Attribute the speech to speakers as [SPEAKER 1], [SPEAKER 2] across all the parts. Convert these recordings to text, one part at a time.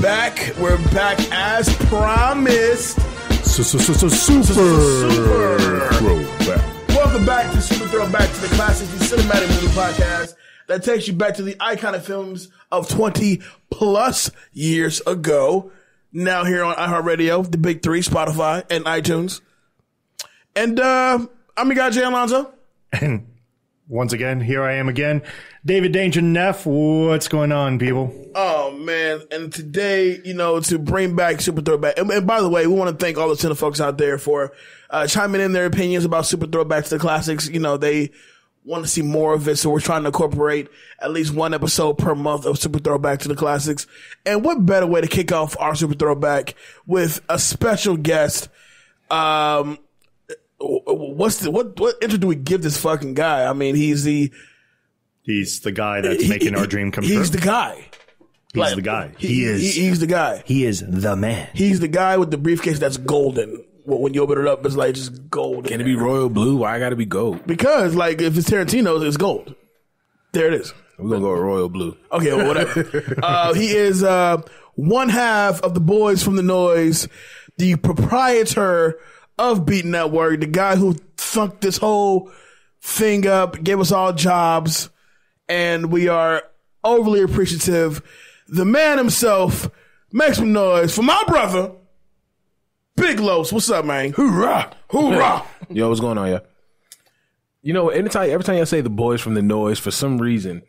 [SPEAKER 1] back. We're back as promised.
[SPEAKER 2] Super Throwback.
[SPEAKER 1] Welcome back to Super Throwback to the Classics, the cinematic movie podcast that takes you back to the iconic films of 20 plus years ago. Now here on iHeartRadio, the big three, Spotify and iTunes. And I'm your guy, Jay Alonzo.
[SPEAKER 2] And once again, here I am again. David Danger Neff, what's going on, people?
[SPEAKER 1] Oh, man. And today, to bring back Super Throwback. And by the way, we want to thank all the cine folks out there for chiming in their opinions about Super Throwback to the Classics. They want to see more of it, so we're trying to incorporate at least one episode per month of Super Throwback to the Classics. And what better way to kick off our Super Throwback with a special guest? What intro do we give this fucking guy? I mean, he's the
[SPEAKER 2] guy that's making our dream come true.
[SPEAKER 1] He's the guy.
[SPEAKER 2] He's the guy.
[SPEAKER 1] He's the guy.
[SPEAKER 2] He is the man.
[SPEAKER 1] He's the guy with the briefcase that's golden. When you open it up, it's like just gold.
[SPEAKER 3] Can it be royal blue? Why I gotta be gold?
[SPEAKER 1] Because if it's Tarantino's, it's gold. There it is.
[SPEAKER 3] We're gonna go with royal blue.
[SPEAKER 1] Okay, well, whatever. He is one half of the Boys from the Noise, the proprietor of Beat Network, the guy who thunked this whole thing up, gave us all jobs, and we are overly appreciative. The man himself, make some noise for my brother, Big Los. What's up, man? Hoorah! Hoorah!
[SPEAKER 3] Yo, what's going on, yeah? Every time I say the Boys from the Noise, for some reason,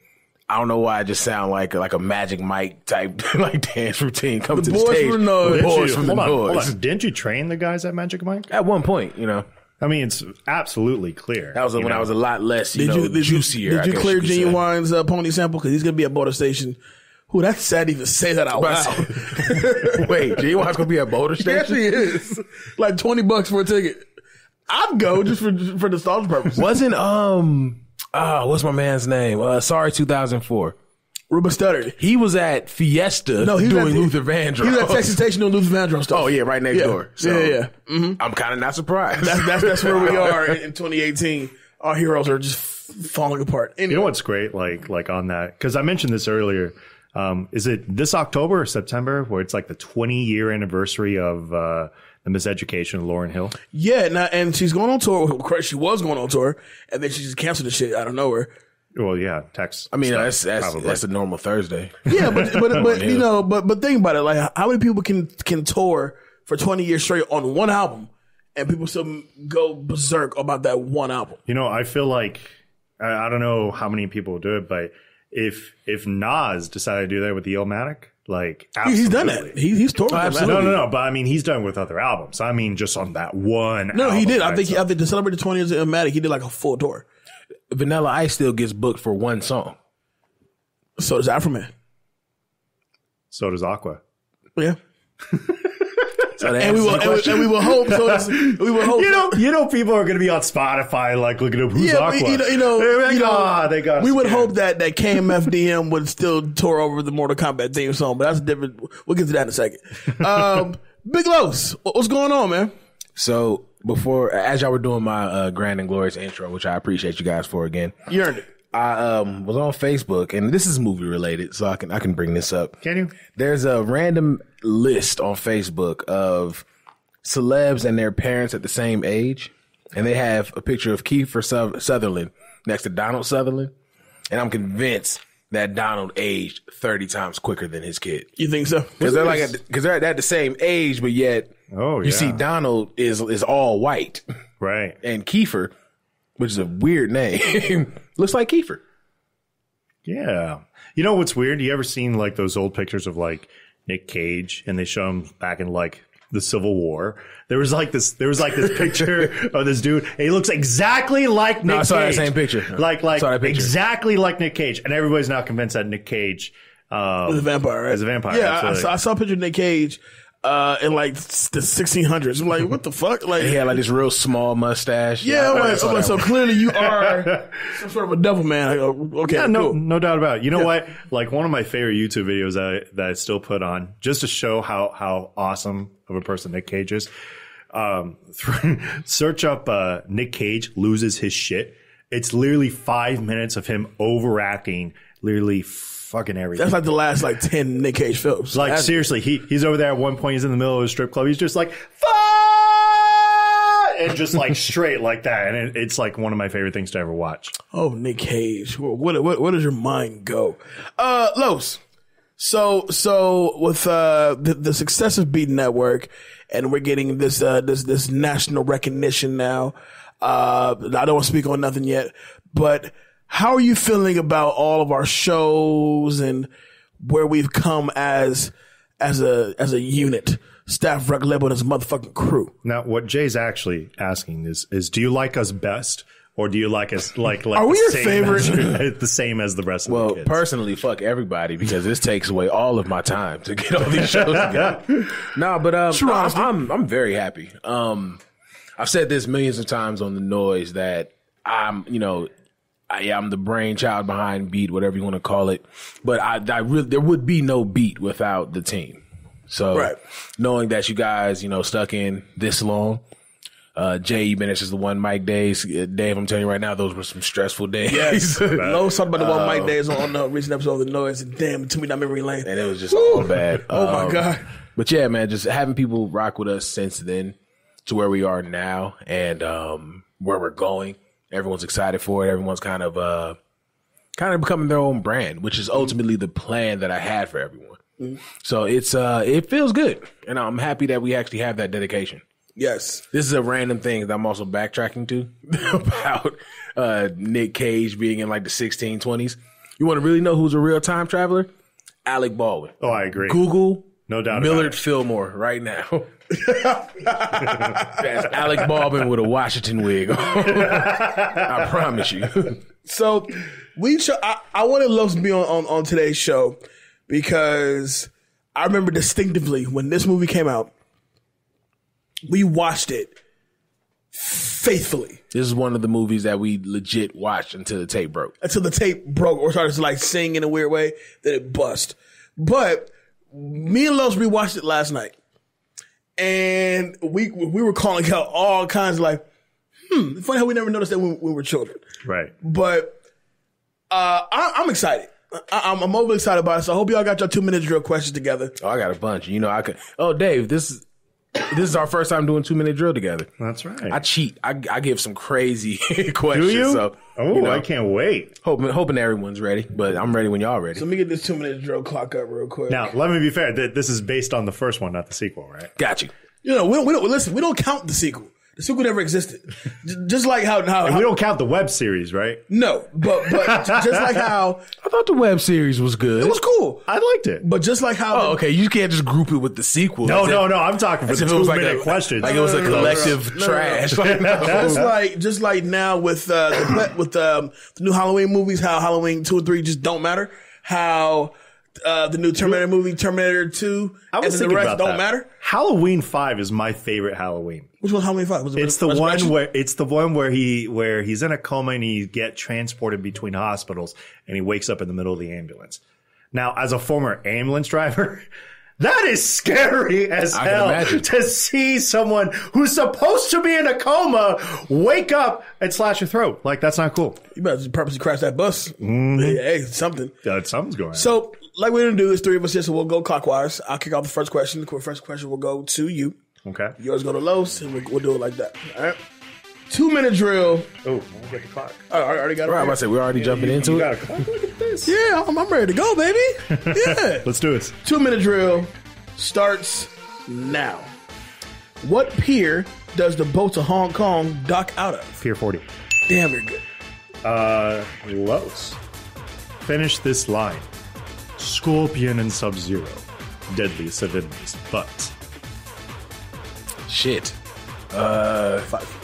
[SPEAKER 3] I don't know why I just sound like a Magic Mike type like dance routine coming to the stage.
[SPEAKER 1] From the Noise.
[SPEAKER 3] The Boys from the Noise.
[SPEAKER 2] Hold on. Didn't you train the guys at Magic Mike?
[SPEAKER 3] At one point,
[SPEAKER 2] I mean, it's absolutely clear.
[SPEAKER 3] That was when I was a lot less, juicier.
[SPEAKER 1] Did you clear Genuine's pony sample? Because he's going to be at Boulder Station. Ooh, that's sad to even say that out loud.
[SPEAKER 3] Wait, Genuine's going to be at Boulder Station?
[SPEAKER 1] Yes, he is. Like $20 for a ticket. I'd go just for nostalgia purposes.
[SPEAKER 3] Wasn't, what's my man's name? Sorry, 2004.
[SPEAKER 1] Ruben Studdard.
[SPEAKER 3] He was at Fiesta doing Luther Vandross.
[SPEAKER 1] He was at Texas Station doing Luther Vandross stuff.
[SPEAKER 3] Oh, yeah, right next door. So,
[SPEAKER 1] yeah. Mm-hmm.
[SPEAKER 3] I'm kind of not surprised.
[SPEAKER 1] That's where we are in 2018. Our heroes are just falling apart. Anyway.
[SPEAKER 2] You know what's great? Like on that, because I mentioned this earlier. Is it this October or September where it's like the 20-year anniversary of the Miseducation of Lauryn Hill?
[SPEAKER 1] Yeah, and she's going on tour. She was going on tour, and then she just canceled the shit out of nowhere.
[SPEAKER 2] Well, yeah, Tex.
[SPEAKER 3] I mean, that's a normal Thursday.
[SPEAKER 1] Yeah, but think about it. Like, how many people can tour for 20 years straight on one album, and people still go berserk about that one album?
[SPEAKER 2] I feel like I don't know how many people do it, but if Nas decided to do that with the Illmatic, like absolutely.
[SPEAKER 1] He's done that. He's toured.
[SPEAKER 2] No. But I mean, he's done it with other albums. I mean, just on that one.
[SPEAKER 1] No, he did. I think
[SPEAKER 2] itself.
[SPEAKER 1] to celebrate the 20 years of Illmatic, he did like a full tour.
[SPEAKER 3] Vanilla Ice still gets booked for one song.
[SPEAKER 1] So does Afroman.
[SPEAKER 2] So does Aqua.
[SPEAKER 1] Yeah.
[SPEAKER 3] And
[SPEAKER 1] we will hope. We will hope.
[SPEAKER 2] People are going to be on Spotify, like looking up who's Aqua. They got.
[SPEAKER 1] We would hope that KMFDM would still tour over the Mortal Kombat theme song, but that's different. We'll get to that in a second. Big Los, what's going on, man?
[SPEAKER 3] So as y'all were doing my grand and glorious intro, which I appreciate you guys for again,
[SPEAKER 1] you earned it.
[SPEAKER 3] I was on Facebook, and this is movie related, so I can bring this up.
[SPEAKER 2] Can you?
[SPEAKER 3] There's a random list on Facebook of celebs and their parents at the same age, and they have a picture of Kiefer Sutherland next to Donald Sutherland, and I'm convinced that Donald aged 30 times quicker than his kid.
[SPEAKER 1] You think so?
[SPEAKER 3] Because they're at the same age, but yet you see Donald is all white,
[SPEAKER 2] right?
[SPEAKER 3] And Kiefer, which is a weird name, looks like Kiefer.
[SPEAKER 2] Yeah. You know what's weird? You ever seen like those old pictures of like Nick Cage, and they show him back in like the Civil War? There was like this picture of this dude, and he looks exactly like Nick Cage.
[SPEAKER 3] I saw that same picture.
[SPEAKER 2] Like exactly like Nick Cage. And everybody's now convinced that Nick Cage
[SPEAKER 1] was a vampire, right?
[SPEAKER 2] Is a vampire.
[SPEAKER 1] Yeah, I saw a picture of Nick Cage in like the 1600s. I'm like, what the fuck? Like,
[SPEAKER 3] he had like this real small mustache.
[SPEAKER 1] Yeah, I'm like, so clearly you are some sort of a devil man. I go, okay,
[SPEAKER 2] yeah,
[SPEAKER 1] cool.
[SPEAKER 2] no doubt about it. You know what? Like one of my favorite YouTube videos that I still put on just to show how awesome of a person Nick Cage is. Search up Nick Cage loses his shit. It's literally 5 minutes of him overacting literally fucking everything.
[SPEAKER 1] That's like the last 10 Nick Cage films.
[SPEAKER 2] Like seriously, he's over there at one point. He's in the middle of a strip club. He's just like, fuck! And just like straight like that. And it's like one of my favorite things to ever watch.
[SPEAKER 1] Oh, Nick Cage. Where does your mind go? Los. So with the success of Beat Network, and we're getting this national recognition now. I don't want to speak on nothing yet, but how are you feeling about all of our shows and where we've come as a unit? Staff, record label, and his motherfucking crew.
[SPEAKER 2] Now, what Jay's actually asking is do you like us best, or do you like us like
[SPEAKER 1] are we your
[SPEAKER 2] favorite? The same as the rest of the kids?
[SPEAKER 3] Well, personally, fuck everybody because this takes away all of my time to get all these shows together. No, but I'm very happy. I've said this millions of times on The Noise that I'm the brainchild behind Beat, whatever you want to call it. But there would be no Beat without the team. So knowing that you guys, stuck in this long, Jay, you mentioned the one mic days. Dave, I'm telling you right now, those were some stressful days.
[SPEAKER 1] Yes. Lowe's talked about the one mic days on the recent episode of The Noise, and damn, it took me down memory lane.
[SPEAKER 3] And it was just all bad.
[SPEAKER 1] Oh my God.
[SPEAKER 3] But yeah, man, just having people rock with us since then to where we are now and where we're going. Everyone's excited for it. Everyone's kind of becoming their own brand, which is ultimately the plan that I had for everyone. So it feels good, and I'm happy that we actually have that dedication.
[SPEAKER 1] Yes,
[SPEAKER 3] this is a random thing that I'm also backtracking to about Nick Cage being in like the 1620s. You want to really know who's a real time traveler? Alec Baldwin.
[SPEAKER 2] Oh, I agree.
[SPEAKER 3] Google,
[SPEAKER 2] no doubt,
[SPEAKER 3] Millard Fillmore right now. That's Alec Baldwin with a Washington wig on. I promise you.
[SPEAKER 1] So I wanted Los to be on today's show. Because I remember distinctively when this movie came out, we watched it faithfully.
[SPEAKER 3] This is one of the movies that we legit watched until the tape broke.
[SPEAKER 1] Until the tape broke or started to sing in a weird way, then it bust. But me and Los rewatched it last night. And we were calling out all kinds of it's funny how we never noticed that when we were children.
[SPEAKER 2] Right.
[SPEAKER 1] But I'm excited. I'm overly excited about it, so I hope y'all got your 2-minute drill questions together.
[SPEAKER 3] Oh, I got a bunch. I could. Oh, Dave, this is our first time doing 2-minute drill together.
[SPEAKER 2] That's right.
[SPEAKER 3] I cheat. I give some crazy questions.
[SPEAKER 2] Do you?
[SPEAKER 3] So,
[SPEAKER 2] I can't wait.
[SPEAKER 3] Hoping everyone's ready, but I'm ready when y'all ready.
[SPEAKER 1] So let me get this 2-minute drill clock up real quick.
[SPEAKER 2] Now, let me be fair. This is based on the first one, not the sequel, right?
[SPEAKER 3] Got you.
[SPEAKER 1] We don't count the sequel. The sequel never existed. Just like how
[SPEAKER 2] we don't count the web series, right?
[SPEAKER 1] No, but just like how
[SPEAKER 3] I thought the web series was good.
[SPEAKER 1] It was cool.
[SPEAKER 2] I liked it.
[SPEAKER 1] But just like how
[SPEAKER 3] okay, you can't just group it with the sequel.
[SPEAKER 2] No, I'm talking for the 2-minute questions.
[SPEAKER 3] Like it was a collective trash.
[SPEAKER 1] Just like now with the new Halloween movies, how Halloween 2 and 3 just don't matter. How the new Terminator movie, Terminator 2, and the rest don't matter.
[SPEAKER 2] Halloween 5 is my favorite Halloween.
[SPEAKER 1] Which one's Halloween 5?
[SPEAKER 2] It's the one where he's in a coma and he get transported between hospitals and he wakes up in the middle of the ambulance. Now, as a former ambulance driver, that is scary as hell to see someone who's supposed to be in a coma wake up and slash your throat. Like, that's not cool.
[SPEAKER 1] You better purposely crash that bus. Mm-hmm. Hey, something.
[SPEAKER 2] Something's going on.
[SPEAKER 1] So, like we're going to do is 3 of us here, so we'll go clockwise. I'll kick off the first question. The first question will go to you.
[SPEAKER 2] Okay.
[SPEAKER 1] Yours go to Los, and we'll do it like that. All right. 2-minute drill.
[SPEAKER 2] Oh, we'll get the clock.
[SPEAKER 1] I already got it.
[SPEAKER 3] Right, I say we're already jumping into it.
[SPEAKER 2] Got a clock? Look at this.
[SPEAKER 1] Yeah, I'm ready to go, baby. Yeah.
[SPEAKER 2] Let's do it.
[SPEAKER 1] 2-minute drill starts now. What pier does the boat to Hong Kong dock out of?
[SPEAKER 2] Pier 40.
[SPEAKER 1] Damn, you're good.
[SPEAKER 2] Los. Finish this line. Scorpion and Sub-Zero. Deadliest of enemies, but...
[SPEAKER 3] Shit.
[SPEAKER 1] 5.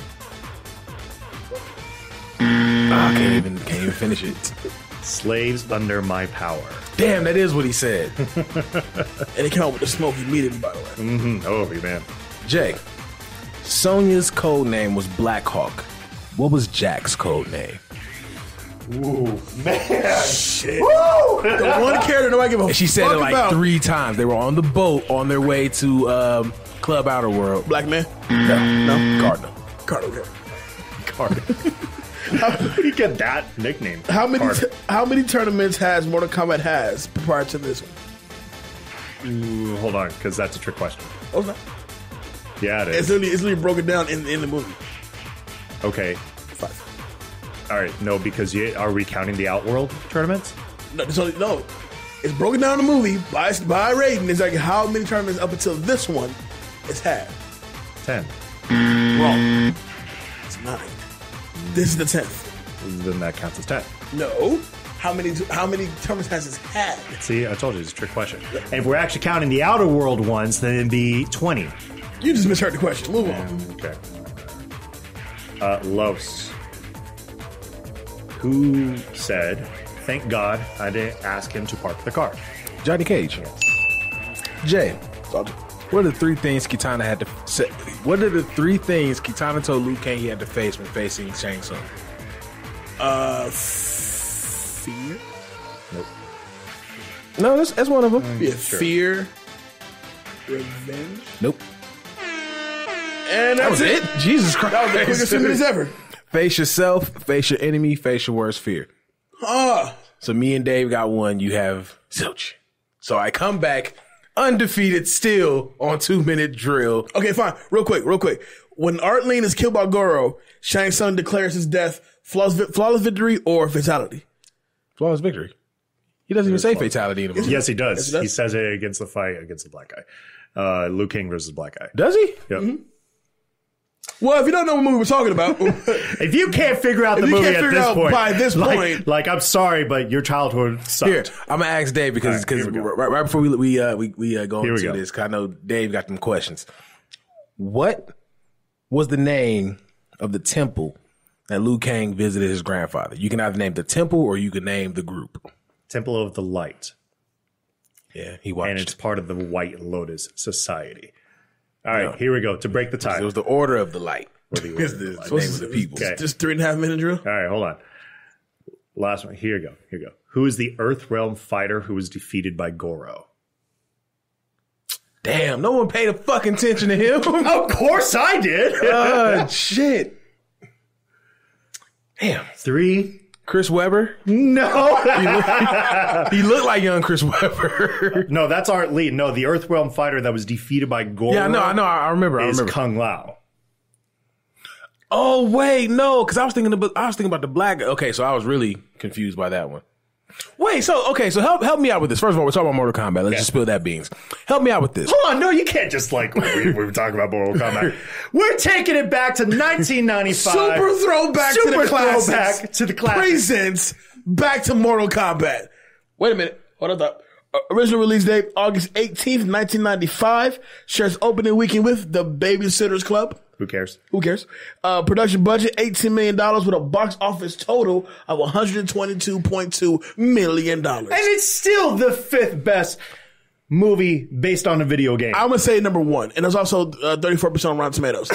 [SPEAKER 3] I can't even finish it.
[SPEAKER 2] Slaves under my power.
[SPEAKER 3] Damn, that is what he said.
[SPEAKER 1] And it came out with the smoke immediately, by the way.
[SPEAKER 2] Mm-hmm. Oh, man.
[SPEAKER 3] Jay, Sonya's code name was Black Hawk. What was Jack's code name?
[SPEAKER 2] Ooh, man.
[SPEAKER 1] Shit. Woo! The one character nobody give a fuck about.
[SPEAKER 3] She said it like 3 times. They were on the boat on their way to Club Outer World.
[SPEAKER 1] Black man?
[SPEAKER 3] No. Cardinal.
[SPEAKER 1] Cardinal.
[SPEAKER 3] Cardinal.
[SPEAKER 2] You get that nickname.
[SPEAKER 1] How many
[SPEAKER 2] Carter.
[SPEAKER 1] how many tournaments has Mortal Kombat has prior to this one?
[SPEAKER 2] Ooh, hold on, because that's a trick question.
[SPEAKER 1] Oh, no.
[SPEAKER 2] Yeah, it
[SPEAKER 1] It's
[SPEAKER 2] is.
[SPEAKER 1] literally broken down in the movie.
[SPEAKER 2] Okay.
[SPEAKER 1] 5.
[SPEAKER 2] All right. No, because are we counting the Outworld tournaments?
[SPEAKER 1] No, it's broken down in the movie by rating. It's like how many tournaments up until this one it's had.
[SPEAKER 2] 10.
[SPEAKER 1] Wrong. It's 9. This is the 10th.
[SPEAKER 2] Then that counts as 10.
[SPEAKER 1] No. How many tournaments has it had?
[SPEAKER 2] See, I told you it's a trick question. And if we're actually counting the Outer World ones, then it'd be 20.
[SPEAKER 1] You just misheard the question. Move on.
[SPEAKER 2] Okay. Los. Who said, thank God I didn't ask him to park the car?
[SPEAKER 3] Johnny Cage. Jay, what are the 3 things Kitana had to say? What are the 3 things Kitana told Liu Kang he had to face when facing Shang Tsung?
[SPEAKER 1] Fear.
[SPEAKER 2] Nope.
[SPEAKER 3] No, that's one of them.
[SPEAKER 1] Yeah, fear, revenge,
[SPEAKER 3] Nope.
[SPEAKER 1] and
[SPEAKER 3] That was it? Jesus Christ.
[SPEAKER 1] That was the quickest 2 minutes ever.
[SPEAKER 3] Face yourself, face your enemy, face your worst fear. So me and Dave got one. You have zilch. So I come back undefeated still on 2-minute drill.
[SPEAKER 1] Okay, fine. Real quick. When Artline is killed by Goro, Shang Tsung declares his death flawless victory or fatality.
[SPEAKER 3] Flawless victory. He doesn't even say fatality in the movie.
[SPEAKER 2] Yes, he does.
[SPEAKER 1] Yes, he does.
[SPEAKER 2] He says it against the fight against the black guy. Liu Kang versus black guy.
[SPEAKER 3] Does he?
[SPEAKER 2] Yep.
[SPEAKER 1] Mm-hmm. Well, if you don't know what movie we're talking about,
[SPEAKER 2] If you can't figure out the
[SPEAKER 1] If you
[SPEAKER 2] movie
[SPEAKER 1] can't
[SPEAKER 2] at
[SPEAKER 1] figure
[SPEAKER 2] this
[SPEAKER 1] out
[SPEAKER 2] point,
[SPEAKER 1] by this point-
[SPEAKER 2] like I'm sorry, but your childhood sucked.
[SPEAKER 3] Here, I'm gonna ask Dave because
[SPEAKER 2] All right, here we go.
[SPEAKER 3] right before we go
[SPEAKER 2] Here we
[SPEAKER 3] into
[SPEAKER 2] go.
[SPEAKER 3] this, because I know Dave got them questions. What was the name of the temple that Liu Kang visited his grandfather? You can either name the temple or you can name the group.
[SPEAKER 2] Temple of the Light,
[SPEAKER 3] Yeah, he watched.
[SPEAKER 2] and it's part of the White Lotus Society. All right, here we go to break the tie.
[SPEAKER 3] It was the Order of the Light.
[SPEAKER 2] Or the Order
[SPEAKER 3] It's
[SPEAKER 2] of the
[SPEAKER 3] the
[SPEAKER 2] Light.
[SPEAKER 3] name of the people.
[SPEAKER 2] Okay.
[SPEAKER 1] just 3.5 minute drill.
[SPEAKER 2] All right, hold on. Last one. Here you go. Who is the Earth Realm fighter who was defeated by Goro?
[SPEAKER 3] Damn, no one paid a fucking attention to him.
[SPEAKER 2] Of course I did.
[SPEAKER 3] Shit. Damn.
[SPEAKER 2] 3.
[SPEAKER 3] Chris Webber?
[SPEAKER 2] No.
[SPEAKER 3] He looked like young Chris Webber.
[SPEAKER 2] No, that's Art Lee. No, the Earth Realm fighter that was defeated by Goro.
[SPEAKER 3] Yeah, I know. I remember.
[SPEAKER 2] Is Kung Lao.
[SPEAKER 3] Oh wait, no, because I was thinking about the black guy. Okay, so I was really confused by that one. Wait, so help me out with this. First of all, we're talking about Mortal Kombat. Let's just spill that beans. Help me out with this.
[SPEAKER 2] Hold on, no, you can't just we were talking about Mortal Kombat. We're taking it back to 1995.
[SPEAKER 1] Super throwback to
[SPEAKER 2] Super
[SPEAKER 1] the classics.
[SPEAKER 2] throwback to the classics.
[SPEAKER 1] Presents back to Mortal Kombat. Wait a minute. Hold up. Original release date, August 18th, 1995. Shares opening weekend with The Babysitters Club.
[SPEAKER 2] Who cares?
[SPEAKER 1] Who cares? Production budget, $18 million with a box office total of $122.2 million.
[SPEAKER 2] And it's still the 5th best movie based on a video game.
[SPEAKER 1] I'm going to say number 1. And there's also 34% on Rotten Tomatoes.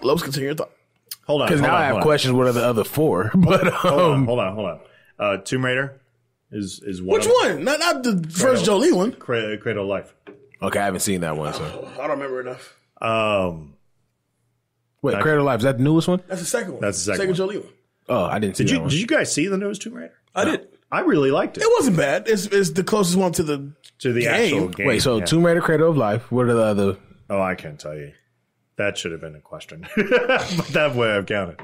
[SPEAKER 1] Lopes, continue your thought.
[SPEAKER 2] Hold on.
[SPEAKER 3] Because now I have questions. What are the other 4? But
[SPEAKER 2] Hold on. Tomb Raider is one.
[SPEAKER 1] Which
[SPEAKER 2] of
[SPEAKER 1] one? Not the first Jolie one.
[SPEAKER 2] Cradle of Life.
[SPEAKER 3] okay, I haven't seen that one. So
[SPEAKER 1] I don't remember enough.
[SPEAKER 3] wait, Cradle of Life, is that the newest one?
[SPEAKER 1] That's the second one.
[SPEAKER 2] That's the second one.
[SPEAKER 1] Jolie one.
[SPEAKER 3] Oh, I didn't see that one.
[SPEAKER 2] Did you guys see the newest Tomb Raider?
[SPEAKER 1] I did.
[SPEAKER 2] I really liked it.
[SPEAKER 1] It wasn't bad. It's the closest one to the
[SPEAKER 2] To the
[SPEAKER 1] game.
[SPEAKER 2] actual game.
[SPEAKER 3] Wait, so
[SPEAKER 2] yeah.
[SPEAKER 3] Tomb Raider, Cradle of Life. What are the other?
[SPEAKER 2] Oh, I can't tell you. That should have been a question. But that would have counted.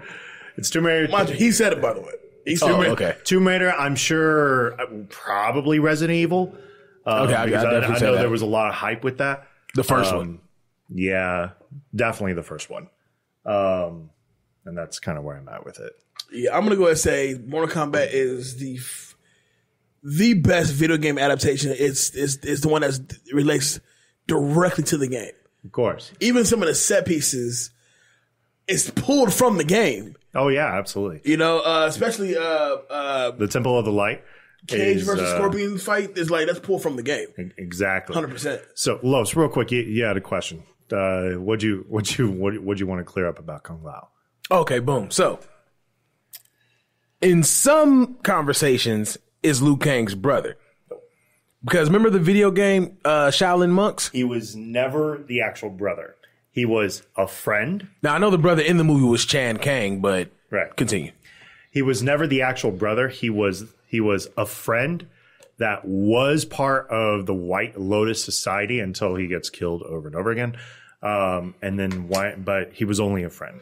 [SPEAKER 2] It's Tomb Raider.
[SPEAKER 1] Mind you, he said it, by the way. He's
[SPEAKER 3] Oh, okay.
[SPEAKER 2] Tomb Raider, I'm sure, probably Resident Evil.
[SPEAKER 3] Okay, I
[SPEAKER 2] because
[SPEAKER 3] definitely
[SPEAKER 2] I
[SPEAKER 3] say
[SPEAKER 2] know
[SPEAKER 3] that.
[SPEAKER 2] there was a lot of hype with that.
[SPEAKER 3] The first one.
[SPEAKER 2] Yeah, definitely the first one. And that's kind of where I'm at with it.
[SPEAKER 1] Yeah, I'm gonna go ahead and say Mortal Kombat is the best video game adaptation. It's the one that relates directly to the game.
[SPEAKER 2] Of course.
[SPEAKER 1] Even some of the set pieces, it's pulled from the game.
[SPEAKER 2] Oh, yeah, absolutely.
[SPEAKER 1] You know, especially
[SPEAKER 2] The Temple of the Light.
[SPEAKER 1] Cage
[SPEAKER 2] is,
[SPEAKER 1] versus Scorpion fight is like that's pulled from the game.
[SPEAKER 2] Exactly.
[SPEAKER 1] 100%.
[SPEAKER 2] So, Los, real quick, you had a question. What'd you want to clear up about Kung Lao?
[SPEAKER 3] Okay, boom. So, in some conversations, is Liu Kang's brother. Because remember the video game Shaolin Monks?
[SPEAKER 2] He was never the actual brother. He was a friend.
[SPEAKER 3] Now, I know the brother in the movie was Chan Kang, but
[SPEAKER 2] Right.
[SPEAKER 3] continue.
[SPEAKER 2] he was never the actual brother. He was a friend that was part of the White Lotus Society until he gets killed over and over again. But he was only a friend.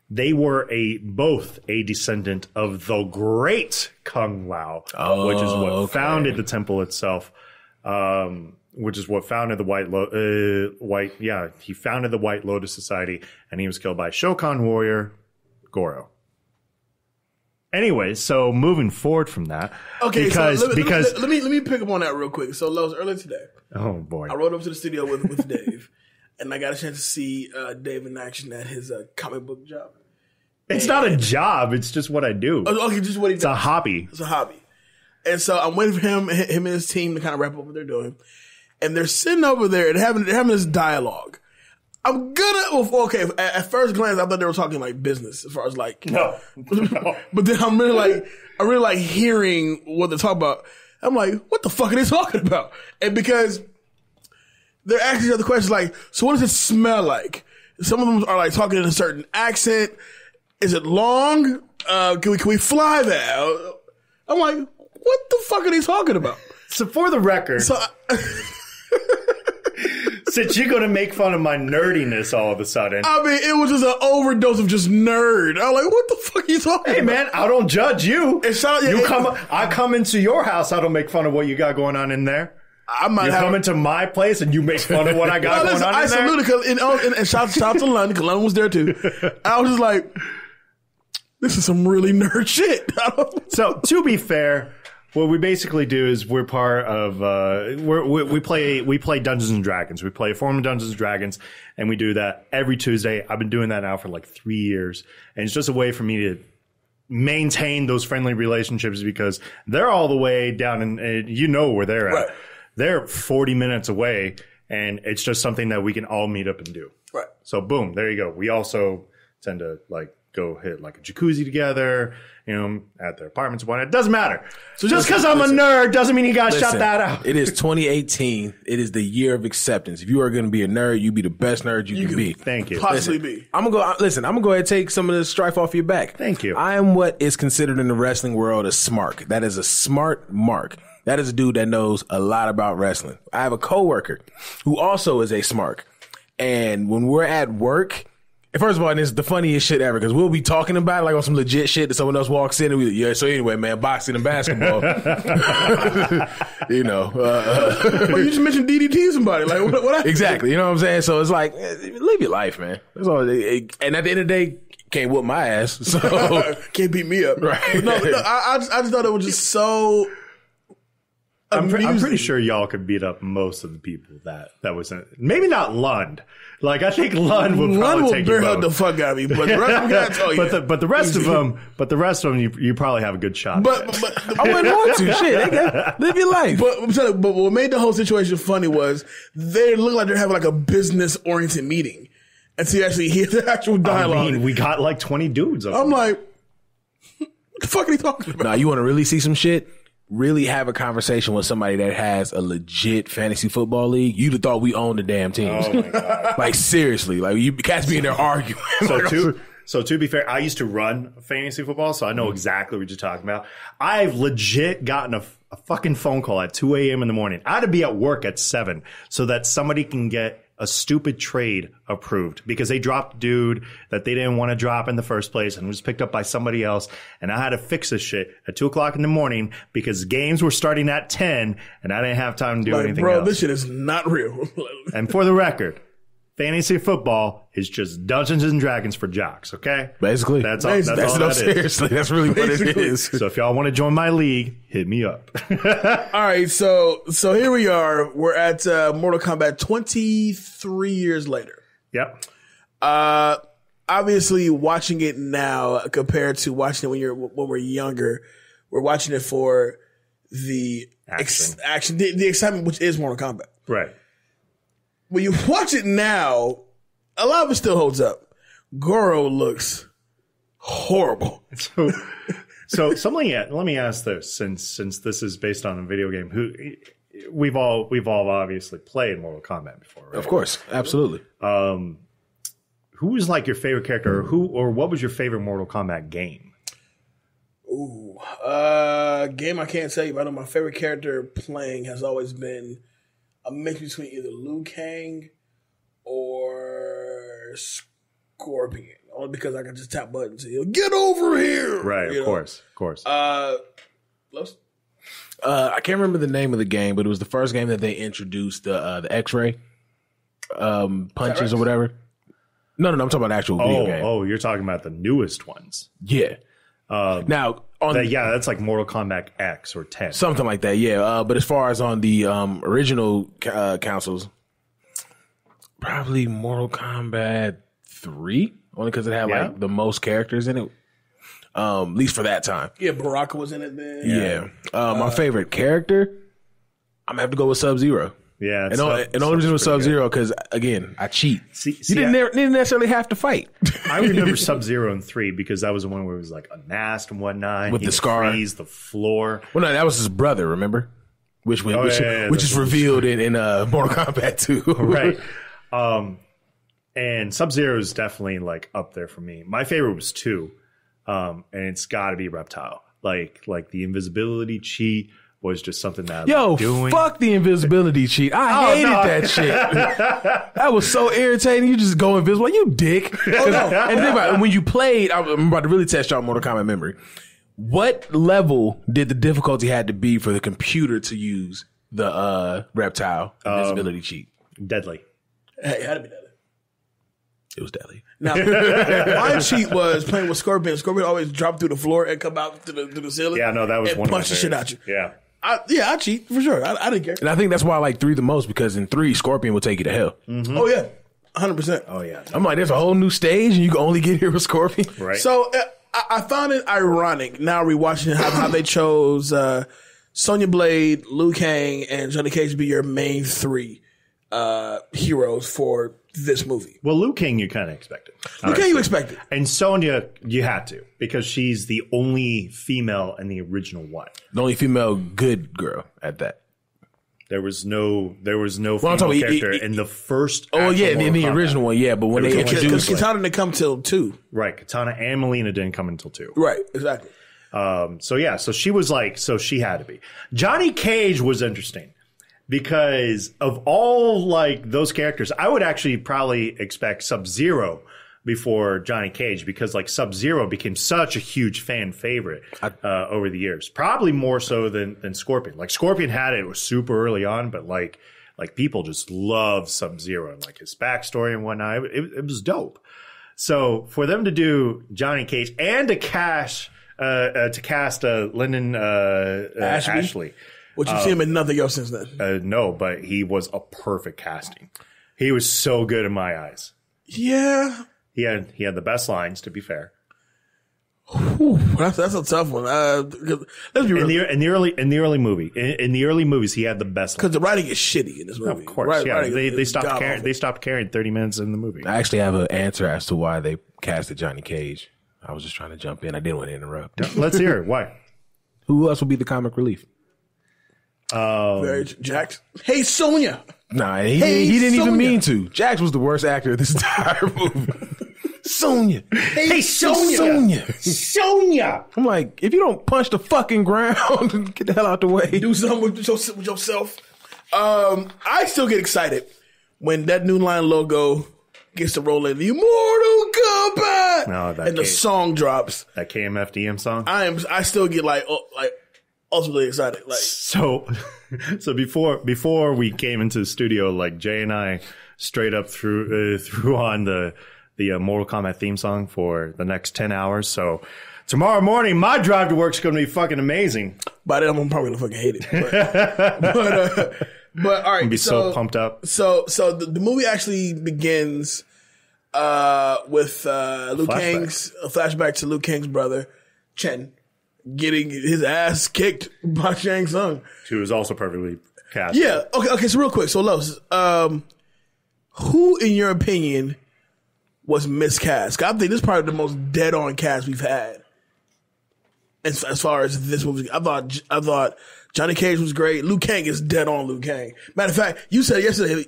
[SPEAKER 2] They were both a descendant of the great Kung Lao, which is what founded the temple itself. Which is what founded the he founded the White Lotus Society, and he was killed by Shokan warrior Goro. Anyway, so moving forward from that, because
[SPEAKER 1] let me pick up on that real quick. So, Lowe's, earlier today,
[SPEAKER 2] oh boy,
[SPEAKER 1] I rode up to the studio with Dave, and I got a chance to see Dave in action at his comic book job.
[SPEAKER 2] It's not a job; it's just what I do.
[SPEAKER 1] Okay, just what he does.
[SPEAKER 2] It's a hobby.
[SPEAKER 1] It's a hobby. And so I'm waiting for him and his team to kind of wrap up what they're doing, and they're sitting over there and having this dialogue. At first glance, I thought they were talking like business, as far as like
[SPEAKER 2] no.
[SPEAKER 1] But then I really like hearing what they're talking about. I'm like, what the fuck are they talking about? And because they're asking each other questions like, so what does it smell like? Some of them are like talking in a certain accent. Is it long? Can we fly that? I'm like, what the fuck are they talking about?
[SPEAKER 2] So for the record, since you're going to make fun of my nerdiness all of a sudden.
[SPEAKER 1] I mean, it was just an overdose of just nerd. I'm like, what the fuck are you talking about?
[SPEAKER 2] Hey, man, I don't judge you.
[SPEAKER 1] I
[SPEAKER 2] I come into your house, I don't make fun of what you got going on in there. You come into my place and you make fun of what I got going on in there.
[SPEAKER 1] Absolutely. And shout out to London, because London was there too. I was just like, this is some really nerd shit.
[SPEAKER 2] So, to be fair, what we basically do is we're part of we play Dungeons and Dragons. We play a form of Dungeons and Dragons, and we do that every Tuesday. I've been doing that now for like 3 years, and it's just a way for me to maintain those friendly relationships because they're all the way down, and you know where they're at.
[SPEAKER 1] Right.
[SPEAKER 2] They're 40 minutes away, and it's just something that we can all meet up and do.
[SPEAKER 1] Right.
[SPEAKER 2] So boom, there you go. We also tend to like go hit like a jacuzzi together, you know, at their apartments and whatnot. It doesn't matter. So just because I'm a nerd doesn't mean you got to shut that out.
[SPEAKER 3] It is 2018. It is the year of acceptance. If you are going to be a nerd, you be the best nerd you can be.
[SPEAKER 2] Thank you.
[SPEAKER 1] Possibly be.
[SPEAKER 3] I'm going to go ahead and take some of the strife off your back.
[SPEAKER 2] Thank you.
[SPEAKER 3] I am what is considered in the wrestling world a smark. That is a smart mark. That is a dude that knows a lot about wrestling. I have a coworker who also is a smark. And when we're at work, first of all, and it's the funniest shit ever because we'll be talking about it like on some legit shit that someone else walks in and so anyway, man, boxing and basketball. You know.
[SPEAKER 1] Well, you just mentioned DDT somebody. Like, what
[SPEAKER 3] exactly. You know what I'm saying? So it's like, live your life, man. That's all. And at the end of the day, can't whoop my ass. So
[SPEAKER 1] can't beat me up.
[SPEAKER 3] Right.
[SPEAKER 1] I just thought it was just so...
[SPEAKER 2] I'm pretty sure y'all could beat up most of the people that was in, maybe not Lund. Like I think Lund would probably take you both.
[SPEAKER 1] The fuck out of me, but the rest of them guys,
[SPEAKER 2] but the rest of them, you probably have a good shot.
[SPEAKER 1] But
[SPEAKER 3] I wouldn't want to. Shit, live your life.
[SPEAKER 1] But what made the whole situation funny was they look like they're having like a business oriented meeting, and so you actually hear the actual dialogue.
[SPEAKER 2] I mean, we got like 20 dudes.
[SPEAKER 1] I'm like, what the fuck are you talking about?
[SPEAKER 3] Now you want to really see some shit? Really have a conversation with somebody that has a legit fantasy football league. You'd have thought we owned the damn teams.
[SPEAKER 2] Oh my God.
[SPEAKER 3] Like seriously, like you cats be in there arguing.
[SPEAKER 2] So to be fair, I used to run fantasy football, so I know exactly what you're talking about. I've legit gotten a fucking phone call at 2 a.m. in the morning. I had to be at work at 7 so that somebody can get a stupid trade approved because they dropped a dude that they didn't want to drop in the first place and was picked up by somebody else. And I had to fix this shit at 2 o'clock in the morning because games were starting at 10 and I didn't have time to do anything else.
[SPEAKER 1] This shit is not real.
[SPEAKER 2] And for the record, fantasy football is just Dungeons and Dragons for jocks, okay?
[SPEAKER 3] Basically.
[SPEAKER 2] That's all that is.
[SPEAKER 3] Seriously, that's really what it is.
[SPEAKER 2] So if y'all want to join my league, hit me up.
[SPEAKER 1] All right, so here we are. We're at Mortal Kombat 23 years later.
[SPEAKER 2] Yep.
[SPEAKER 1] Obviously, watching it now compared to watching it when we're younger, we're watching it for the action, the excitement, which is Mortal Kombat.
[SPEAKER 2] Right.
[SPEAKER 1] When you watch it now, a lot of it still holds up. Goro looks horrible.
[SPEAKER 2] So let me ask this, since this is based on a video game, we've all obviously played Mortal Kombat before, right?
[SPEAKER 3] Of course, absolutely.
[SPEAKER 2] Who was like your favorite character, or what was your favorite Mortal Kombat game?
[SPEAKER 1] Game I can't tell you, but I know my favorite character playing has always been a mix between either Liu Kang or Scorpion. Only because I can just tap buttons and get over here.
[SPEAKER 2] Right, of course.
[SPEAKER 1] Los?
[SPEAKER 3] I can't remember the name of the game, but it was the first game that they introduced the X-ray punches or whatever. No, I'm talking about the actual video game.
[SPEAKER 2] Oh, you're talking about the newest ones.
[SPEAKER 3] Yeah. Now,
[SPEAKER 2] that's like Mortal Kombat X or 10.
[SPEAKER 3] Something like that, yeah. But as far as on the original consoles, probably Mortal Kombat 3, only because it had like the most characters in it, at least for that time.
[SPEAKER 1] Yeah, Baraka was in it then.
[SPEAKER 3] Yeah. My favorite character, I'm going to have to go with Sub-Zero.
[SPEAKER 2] Yeah.
[SPEAKER 3] And the only reason with Sub-Zero, because, again, I cheat. You didn't necessarily have to fight.
[SPEAKER 2] I remember Sub-Zero in 3 because that was the one where it was like unmasked and whatnot.
[SPEAKER 3] With the scar.
[SPEAKER 2] Freeze the floor.
[SPEAKER 3] Well, no, that was his brother, remember? Which is revealed in Mortal Kombat 2.
[SPEAKER 2] Right. And Sub-Zero is definitely like up there for me. My favorite was 2. And it's got to be Reptile. Like the invisibility cheat was just something that I was doing.
[SPEAKER 3] Fuck the invisibility cheat. I hated that shit. That was so irritating. You just go invisible. You dick. And think about it, when you played, I'm about to really test y'all Mortal Kombat memory. What level did the difficulty had to be for the computer to use the Reptile invisibility cheat?
[SPEAKER 2] Deadly.
[SPEAKER 1] Hey, it had to be deadly.
[SPEAKER 3] It was deadly.
[SPEAKER 1] Now, my cheat was playing with Scorpion. Scorpion always dropped through the floor and come out to the ceiling.
[SPEAKER 2] Yeah, no, that was one of my
[SPEAKER 1] punch the shit out you.
[SPEAKER 2] Yeah.
[SPEAKER 1] I cheat for sure. I didn't care.
[SPEAKER 3] And I think that's why I like 3 the most, because in 3, Scorpion will take you to hell.
[SPEAKER 2] Mm-hmm.
[SPEAKER 1] Oh yeah, 100%.
[SPEAKER 2] Oh yeah.
[SPEAKER 3] I'm like, there's a whole new stage, and you can only get here with Scorpion.
[SPEAKER 2] Right.
[SPEAKER 1] So I found it ironic now rewatching how they chose Sonya Blade, Liu Kang, and Johnny Cage to be your main 3 heroes for this movie.
[SPEAKER 2] Well, Liu Kang you kind of expected.
[SPEAKER 1] Liu Kang you expected.
[SPEAKER 2] And Sonya you had to, because she's the only female in the original one.
[SPEAKER 3] The only female good girl at that.
[SPEAKER 2] There was no female character in the first.
[SPEAKER 3] Oh yeah, in the
[SPEAKER 2] Mortal
[SPEAKER 3] original
[SPEAKER 2] Kombat.
[SPEAKER 3] one, yeah. But when they introduced,
[SPEAKER 1] because Katana didn't come till 2.
[SPEAKER 2] Right, Katana and Melina didn't come until 2.
[SPEAKER 1] Right, exactly.
[SPEAKER 2] So she was like, so she had to be. Johnny Cage was interesting. Because of all like those characters, I would actually probably expect Sub-Zero before Johnny Cage, because like Sub-Zero became such a huge fan favorite over the years. Probably more so than Scorpion. Like Scorpion it was super early on, but like people just love Sub-Zero and like his backstory and whatnot. It was dope. So for them to do Johnny Cage and to cast Lyndon Ashley.
[SPEAKER 1] Which you've seen him in nothing else since then.
[SPEAKER 2] No, but he was a perfect casting. He was so good in my eyes.
[SPEAKER 1] Yeah.
[SPEAKER 2] He had the best lines, to be fair.
[SPEAKER 1] Whew, that's a tough one. Let's be real.
[SPEAKER 2] In the early movies, he had the best lines.
[SPEAKER 1] Because the writing is shitty in this movie.
[SPEAKER 2] Of course, yeah. They stopped caring 30 minutes in the movie.
[SPEAKER 3] I actually have an answer as to why they casted Johnny Cage. I was just trying to jump in. I didn't want to interrupt.
[SPEAKER 2] Let's hear it. Why?
[SPEAKER 3] Who else would be the comic relief?
[SPEAKER 1] Very Jax. Hey, Sonya.
[SPEAKER 3] Nah, he didn't even mean to. Jax was the worst actor of this entire movie. Sonya.
[SPEAKER 1] Hey, Sonya.
[SPEAKER 3] Sonya. I'm like, if you don't punch the fucking ground, get the hell out the way.
[SPEAKER 1] Do something with yourself. I still get excited when that New Line logo gets to roll in. The Immortal Kombat. And the song drops.
[SPEAKER 2] That KMFDM song.
[SPEAKER 1] I still get ultimately excited. Like
[SPEAKER 2] so before we came into the studio, like Jay and I straight up threw on the Mortal Kombat theme song for the next 10 hours. So tomorrow morning, my drive to work is going to be fucking amazing.
[SPEAKER 1] By then, I'm probably gonna fucking hate it. But all right,
[SPEAKER 2] be so pumped up.
[SPEAKER 1] So the movie actually begins with Liu Kang's a flashback to Liu Kang's brother Chen getting his ass kicked by Shang Tsung,
[SPEAKER 2] who is also perfectly cast.
[SPEAKER 1] Yeah. Okay. So real quick, so Los, who in your opinion was miscast? I think this is probably the most dead-on cast we've had. As far as this movie, I thought Johnny Cage was great. Liu Kang is dead on Liu Kang. Matter of fact, you said yesterday,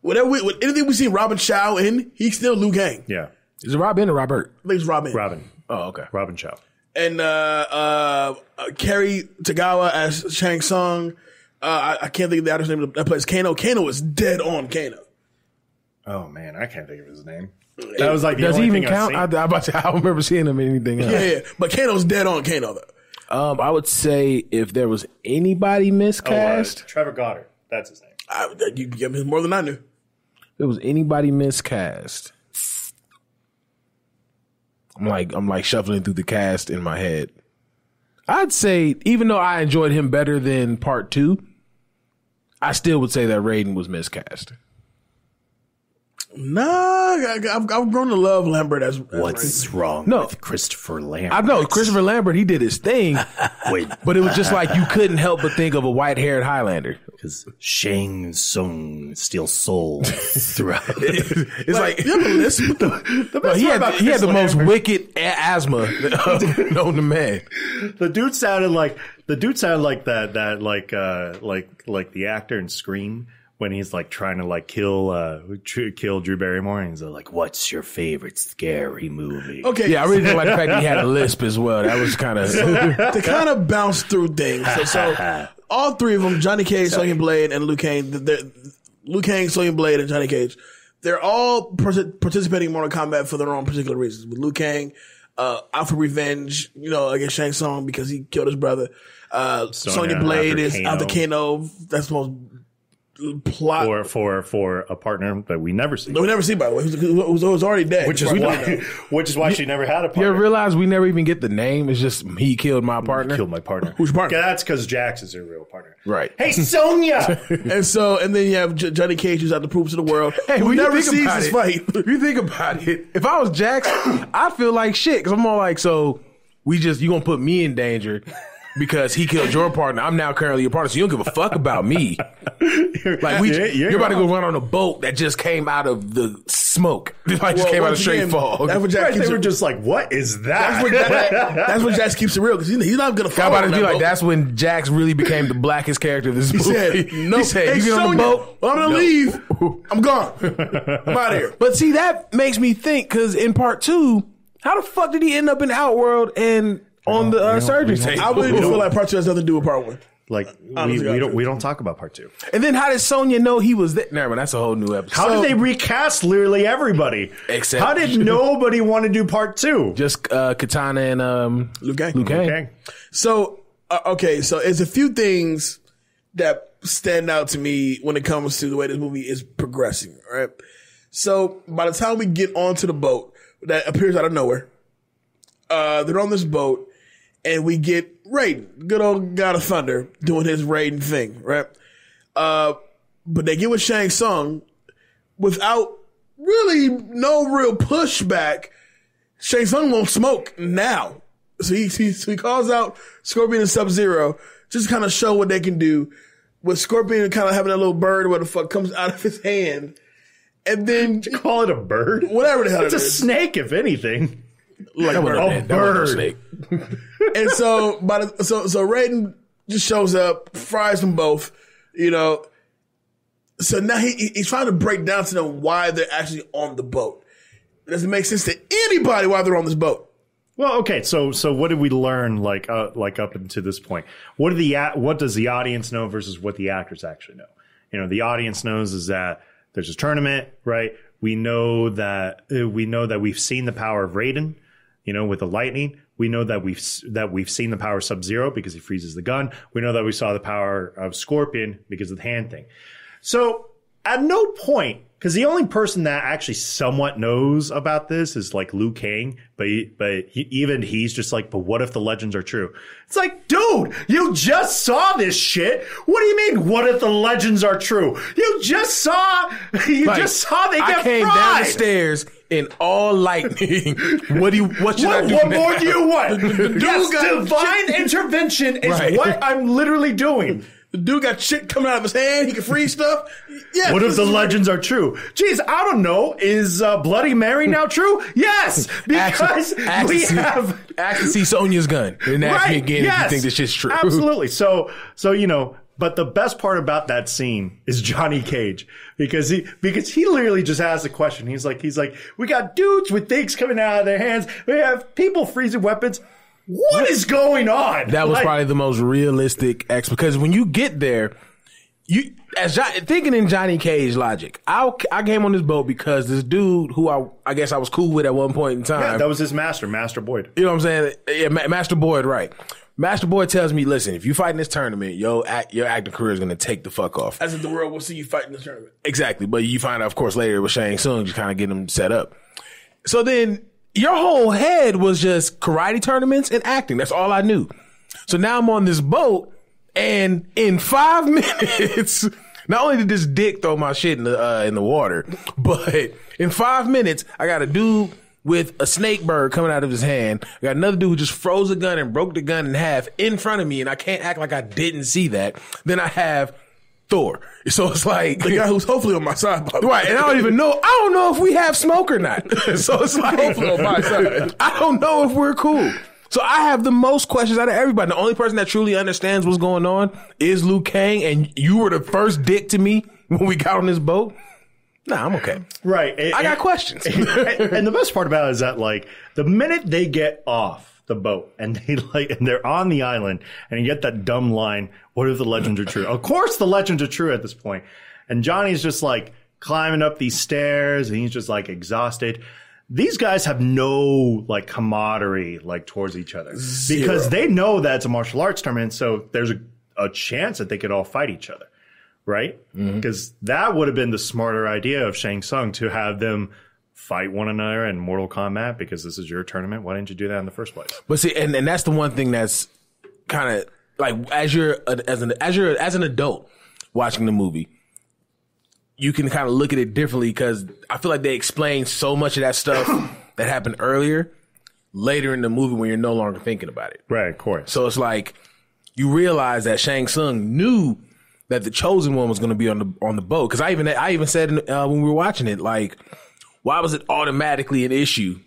[SPEAKER 1] anything we seen Robin Chow in, he's still Liu Kang.
[SPEAKER 2] Yeah.
[SPEAKER 3] Is it Robin or Robert?
[SPEAKER 1] I think it's Robin.
[SPEAKER 2] Robin.
[SPEAKER 3] Oh, okay.
[SPEAKER 2] Robin Chow.
[SPEAKER 1] and Kerry Tagawa as Shang Tsung. I can't think of the actor's name that plays Kano. Kano is dead on Kano.
[SPEAKER 2] Oh man, I can't think of his name. That was like the
[SPEAKER 3] Does he
[SPEAKER 2] only
[SPEAKER 3] even
[SPEAKER 2] thing I've
[SPEAKER 3] count?
[SPEAKER 2] seen.
[SPEAKER 3] I don't remember seeing him in anything else.
[SPEAKER 1] Yeah, but Kano's dead on Kano though.
[SPEAKER 3] I would say if there was anybody miscast,
[SPEAKER 2] Trevor Goddard. That's his name.
[SPEAKER 1] You give me more than I knew.
[SPEAKER 3] if there was anybody miscast, I'm like shuffling through the cast in my head. I'd say, even though I enjoyed him better than part 2, I still would say that Raiden was miscast.
[SPEAKER 1] Nah, I've grown to love Lambert as
[SPEAKER 2] What's wrong with Christopher Lambert?
[SPEAKER 3] I know Christopher Lambert, he did his thing,
[SPEAKER 2] Wait,
[SPEAKER 3] but it was just like you couldn't help but think of a white-haired Highlander.
[SPEAKER 2] because Shang Tsung steals souls throughout.
[SPEAKER 3] It's like
[SPEAKER 1] you have a list.
[SPEAKER 3] no, he had the most wicked asthma known to man.
[SPEAKER 2] The dude sounded like the actor in Scream when he's like trying to like kill Drew Barrymore, and he's like, "What's your favorite scary movie?"
[SPEAKER 1] Okay,
[SPEAKER 3] Yeah, I really didn't like the fact that he had a lisp as well. That was kind of
[SPEAKER 1] to kind of bounce through things. So all three of them, Johnny Cage, Sonya Blade, and Liu Kang, Liu Kang, Sonya Blade, and Johnny Cage, they're all participating in Mortal Kombat for their own particular reasons. With Liu Kang, out for revenge, against Shang Tsung because he killed his brother. Sonya Blade is after Kano. That's the most plot
[SPEAKER 2] for a partner that we never see.
[SPEAKER 1] we never see, by the way, who's already dead.
[SPEAKER 2] Which is why she never had a partner.
[SPEAKER 3] You realize we never even get the name. It's just he killed my partner.
[SPEAKER 2] Killed my partner.
[SPEAKER 1] Who's your partner?
[SPEAKER 2] That's because Jax is her real partner.
[SPEAKER 3] Right.
[SPEAKER 2] Hey, Sonya!
[SPEAKER 1] and then you have Johnny Cage who's out to prove to the world who
[SPEAKER 3] when you
[SPEAKER 1] never
[SPEAKER 3] think
[SPEAKER 1] sees
[SPEAKER 3] about
[SPEAKER 1] this
[SPEAKER 3] it-
[SPEAKER 1] fight.
[SPEAKER 3] If you think about it, if I was Jax, I feel like shit because I'm all like, so you gonna put me in danger because he killed your partner. I'm now currently your partner, so you don't give a fuck about me. Like you're about to go run on a boat that just came out of the smoke. Like just came out of straight fog.
[SPEAKER 1] That's what Jack
[SPEAKER 2] Right,
[SPEAKER 1] keeps
[SPEAKER 2] they were
[SPEAKER 1] it.
[SPEAKER 2] just like, what is that?
[SPEAKER 1] That's what Jax keeps it real because he's not gonna
[SPEAKER 3] How
[SPEAKER 1] fall.
[SPEAKER 3] about
[SPEAKER 1] on
[SPEAKER 3] it be
[SPEAKER 1] that
[SPEAKER 3] like
[SPEAKER 1] boat.
[SPEAKER 3] that's when Jax really became the blackest character of this movie.
[SPEAKER 1] Said, no,
[SPEAKER 3] He said,
[SPEAKER 1] hey,
[SPEAKER 3] you get on the
[SPEAKER 1] Sonya,
[SPEAKER 3] boat.
[SPEAKER 1] I'm gonna leave. I'm gone. I'm out of here.
[SPEAKER 3] But see, that makes me think because in part 2, how the fuck did he end up in Outworld and on the surgery table?
[SPEAKER 1] I really do feel like part 2 has nothing to do with part 1.
[SPEAKER 2] Like
[SPEAKER 1] Honestly,
[SPEAKER 2] we don't talk about part 2.
[SPEAKER 3] And then how did Sonya know he was there? Never mind, that's a whole new episode.
[SPEAKER 2] How did they recast literally everybody?
[SPEAKER 3] Except-
[SPEAKER 2] how did nobody want to do part 2?
[SPEAKER 3] Just Katana and
[SPEAKER 1] Liu Kang.
[SPEAKER 3] Liu Kang.
[SPEAKER 2] Okay.
[SPEAKER 1] So so there's a few things that stand out to me when it comes to the way this movie is progressing. All right. So by the time we get onto the boat that appears out of nowhere, they're on this boat and we get Raiden, good old God of Thunder, doing his Raiden thing, right? But they get with Shang Tsung without really no real pushback. Shang Tsung won't smoke now. So he calls out Scorpion and Sub-Zero just to kind of show what they can do with Scorpion kind of having that little bird what the fuck comes out of his hand. And then
[SPEAKER 2] Call it a bird?
[SPEAKER 1] whatever the hell
[SPEAKER 2] It's
[SPEAKER 1] it
[SPEAKER 2] a
[SPEAKER 1] is.
[SPEAKER 2] snake, if anything.
[SPEAKER 1] Like
[SPEAKER 3] That wasn't
[SPEAKER 1] bird.
[SPEAKER 3] a man. That wasn't no snake.
[SPEAKER 1] And so so Raiden just shows up, fries them both, So now he's trying to break down to them why they're actually on the boat. It doesn't make sense to anybody why they're on this boat.
[SPEAKER 2] Well, okay. So what did we learn like up until this point? What does the audience know versus what the actors actually know? The audience knows is that there's a tournament, right? We know that we've seen the power of Raiden, with the lightning. We know that we've seen the power of Sub-Zero because he freezes the gun. We know that we saw the power of Scorpion because of the hand thing. So at no point, because the only person that actually somewhat knows about this is like Liu Kang, but even he's just like, but what if the legends are true? It's like, dude, you just saw this shit. What do you mean? What if the legends are true? You just saw they
[SPEAKER 3] I
[SPEAKER 2] get
[SPEAKER 3] came
[SPEAKER 2] fried.
[SPEAKER 3] down the stairs in all lightning. What should I do
[SPEAKER 2] What
[SPEAKER 3] now?
[SPEAKER 2] more do you want? Yes,
[SPEAKER 1] got
[SPEAKER 2] divine intervention is
[SPEAKER 3] Right.
[SPEAKER 2] what I'm literally doing.
[SPEAKER 1] The dude got shit coming out of his hand. He can freeze stuff. Yeah.
[SPEAKER 2] What if the legends are true? Jeez, I don't know. Is Bloody Mary now true? Yes, because we have
[SPEAKER 3] actually see Sonya's gun. And ask me again if
[SPEAKER 2] yes,
[SPEAKER 3] you think this shit's true.
[SPEAKER 2] Absolutely. So but the best part about that scene is Johnny Cage because he literally just asks a question. He's like, we got dudes with things coming out of their hands. We have people freezing weapons. what is going on?
[SPEAKER 3] That was probably the most realistic because when you get there, thinking in Johnny Cage logic, I came on this boat because this dude who I guess I was cool with at one point in time.
[SPEAKER 2] Yeah, that was his Master Boyd.
[SPEAKER 3] You know what I'm saying? Yeah, Master Boyd, right. Master Boyd tells me, listen, if you fight in this tournament, your acting career is going to take the fuck off.
[SPEAKER 1] As if the world will see you fight in this tournament.
[SPEAKER 3] Exactly. But you find out, of course, later with Shang Tsung, just kind of getting him set up. So then your whole head was just karate tournaments and acting. That's all I knew. So now I'm on this boat, and in 5 minutes, not only did this dick throw my shit in the water, but in 5 minutes, I got a dude with a snake bird coming out of his hand. I got another dude who just froze a gun and broke the gun in half in front of me, and I can't act like I didn't see that. Then I have Thor. So it's like
[SPEAKER 1] the guy who's hopefully on my side, by the way.
[SPEAKER 3] Right, and I don't know if we have smoke or not. So it's like
[SPEAKER 1] hopefully on my side.
[SPEAKER 3] I don't know if we're cool. So I have the most questions out of everybody. The only person that truly understands what's going on is Liu Kang, and you were the first dick to me when we got on this boat. Nah, I'm okay.
[SPEAKER 2] Right.
[SPEAKER 3] I got questions.
[SPEAKER 2] And the best part about it is that, like, the minute they get off the boat and they're on the island and you get that dumb line, what if the legends are true? Of course the legends are true at this point. And Johnny's just like climbing up these stairs and he's just like exhausted. These guys have no like camaraderie like towards each other because they know that it's a martial arts tournament. So there's a chance that they could all fight each other. Right? Because that would have been the smarter idea of Shang Tsung to have them fight one another in Mortal Kombat because this is your tournament. Why didn't you do that in the first place?
[SPEAKER 3] But see, and that's the one thing that's kind of like as an adult watching the movie, you can kind of look at it differently because I feel like they explain so much of that stuff that happened earlier later in the movie when you're no longer thinking about it.
[SPEAKER 2] Right, of course.
[SPEAKER 3] So it's like you realize that Shang Tsung knew that the chosen one was going to be on the boat. Because I even said when we were watching it, like, why was it automatically an issue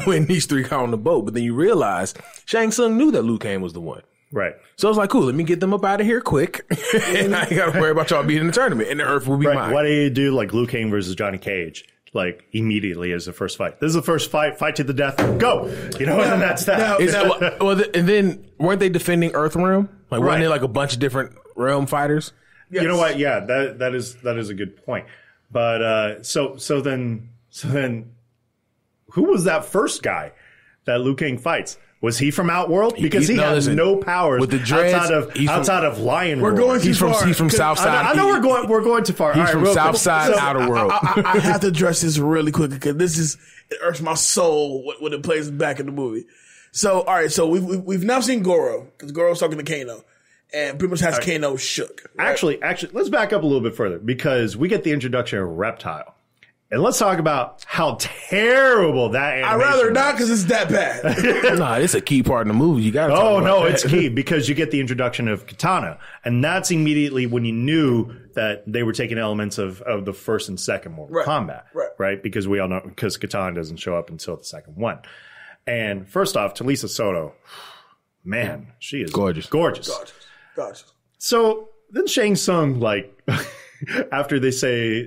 [SPEAKER 3] when these three got on the boat? But then you realize Shang Tsung knew that Liu Kang was the one.
[SPEAKER 2] Right.
[SPEAKER 3] So I was like, cool, let me get them up out of here quick. And I ain't got to worry about y'all being in the tournament. And the Earth will be mine.
[SPEAKER 2] Why do you do like Liu Kang versus Johnny Cage? Like immediately as the first fight. This is the first fight to the death. Go. You know, and that's that.
[SPEAKER 3] And then weren't they defending Earthrealm? Like, wasn't there like a bunch of different realm fighters?
[SPEAKER 2] Yes. You know what? Yeah, that is a good point. But so then who was that first guy that Liu Kang fights? Was he from Outworld? Because he has no powers
[SPEAKER 3] with the dreads,
[SPEAKER 2] outside of Lion
[SPEAKER 1] We're
[SPEAKER 2] Roar.
[SPEAKER 1] going too far.
[SPEAKER 3] He's from Southside.
[SPEAKER 2] I know we're going too far.
[SPEAKER 3] He's from Southside Outer World.
[SPEAKER 1] I have to address this really quick because it irks my soul when it plays back in the movie. So all right, so we've now seen Goro because Goro's talking to Kano. And pretty much has Kano shook.
[SPEAKER 2] Right? Actually, let's back up a little bit further because we get the introduction of Reptile. And let's talk about how terrible that animation
[SPEAKER 1] I'd rather not because it's that bad.
[SPEAKER 3] Nah, it's a key part in the movie. You got to talk about that.
[SPEAKER 2] It's key because you get the introduction of Katana. And that's immediately when you knew that they were taking elements of the first and second Mortal Kombat. Right? Because we all know, because Katana doesn't show up until the second one. And first off, Talisa Soto, man, she is gorgeous. So then Shang Tsung, like, after they say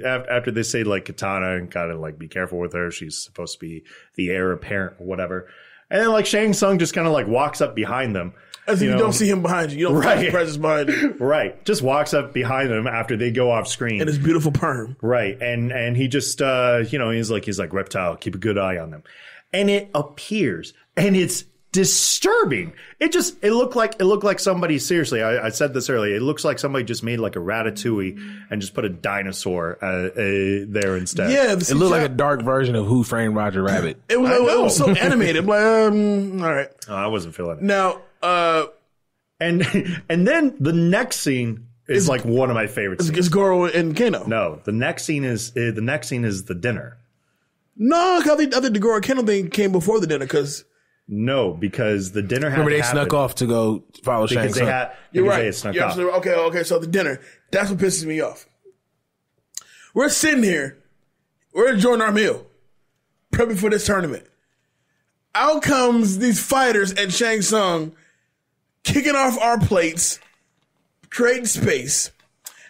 [SPEAKER 2] like Katana and kind of like be careful with her, she's supposed to be the heir apparent or whatever. And then like Shang Tsung just kind of like walks up behind them.
[SPEAKER 1] As if you don't see him behind you. You don't feel his presence behind you.
[SPEAKER 2] Right. Just walks up behind them after they go off screen.
[SPEAKER 1] And his beautiful perm.
[SPEAKER 2] Right. And he just, he's like, Reptile, keep a good eye on them. And it appears. And it's disturbing. It looked like somebody, seriously, I said this earlier, it looks like somebody just made like a Ratatouille and just put a dinosaur there instead.
[SPEAKER 1] Yeah.
[SPEAKER 3] It looked like a dark version of Who Framed Roger Rabbit.
[SPEAKER 1] It was so animated. Like, all right.
[SPEAKER 2] Oh, I wasn't feeling it.
[SPEAKER 1] Now,
[SPEAKER 2] and then the next scene is like one of my favorites.
[SPEAKER 1] It's Goro and Kano.
[SPEAKER 2] No, the next scene is the dinner.
[SPEAKER 1] No, I think the Goro and Kano thing came before the dinner because.
[SPEAKER 2] No, because the dinner had
[SPEAKER 3] Remember, they snuck off to go follow Shang Tsung.
[SPEAKER 1] You're right.
[SPEAKER 2] They had snuck off.
[SPEAKER 1] Okay. So the dinner. That's what pisses me off. We're sitting here. We're enjoying our meal. Prepping for this tournament. Out comes these fighters and Shang Tsung kicking off our plates, creating space.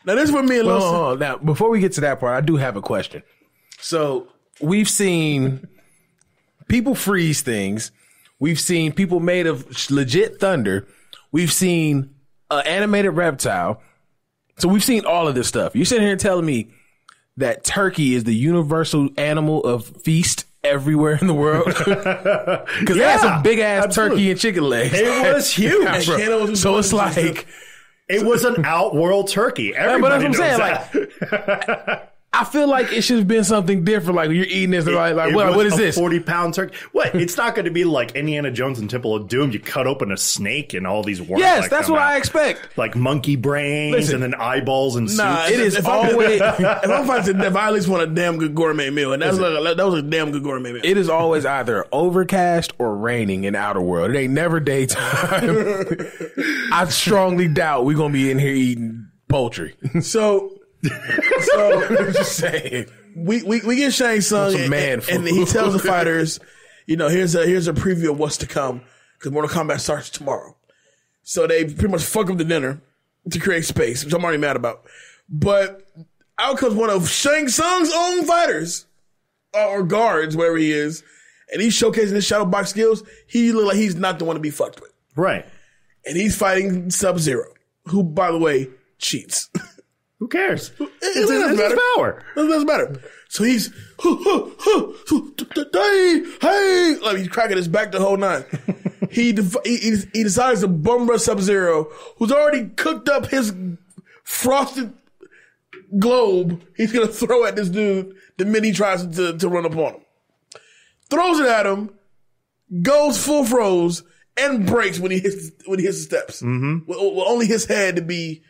[SPEAKER 1] Now, this is what me and Lil
[SPEAKER 3] Now, before we get to that part, I do have a question. So, we've seen people freeze things. We've seen people made of legit thunder. We've seen an animated reptile. So we've seen all of this stuff. You're sitting here telling me that turkey is the universal animal of feast everywhere in the world? Because they had some big ass turkey and chicken legs.
[SPEAKER 2] It was huge.
[SPEAKER 3] Bro. So it's like
[SPEAKER 2] it was an outworld turkey. Everybody knows that.
[SPEAKER 3] Like, I feel like it should have been something different. Like you're eating this, what is this?
[SPEAKER 2] 40-pound turkey. What? It's not going to be like Indiana Jones and Temple of Doom. You cut open a snake and all these worms.
[SPEAKER 3] Yes, that's what I expect.
[SPEAKER 2] Like monkey brains and then eyeballs and
[SPEAKER 1] nah,
[SPEAKER 2] soup.
[SPEAKER 1] it is always. If I'm fighting Dev, I at least want a damn good gourmet meal, and that was a damn good gourmet meal.
[SPEAKER 3] It is always either overcast or raining in Outer World. It ain't never daytime. I strongly doubt we're gonna be in here eating poultry.
[SPEAKER 1] So
[SPEAKER 3] I'm just saying.
[SPEAKER 1] We get Shang Tsung and he tells the fighters, here's a preview of what's to come because Mortal Kombat starts tomorrow. So they pretty much fuck up the dinner to create space, which I'm already mad about. But out comes one of Shang Tsung's own fighters or guards, wherever he is, and he's showcasing his shadow box skills. He look like he's not the one to be fucked with,
[SPEAKER 2] right?
[SPEAKER 1] And he's fighting Sub-Zero, who, by the way, cheats.
[SPEAKER 2] Who cares?
[SPEAKER 1] It doesn't matter.
[SPEAKER 2] Power.
[SPEAKER 1] It doesn't matter. So he's, hey, like he's cracking his back the whole nine. He decides to bum rush Sub-Zero, who's already cooked up his frosted globe. He's gonna throw at this dude the minute he tries to run up on him. Throws it at him, goes full froze, and breaks when he hits the steps. Mm-hmm. With only his head to be.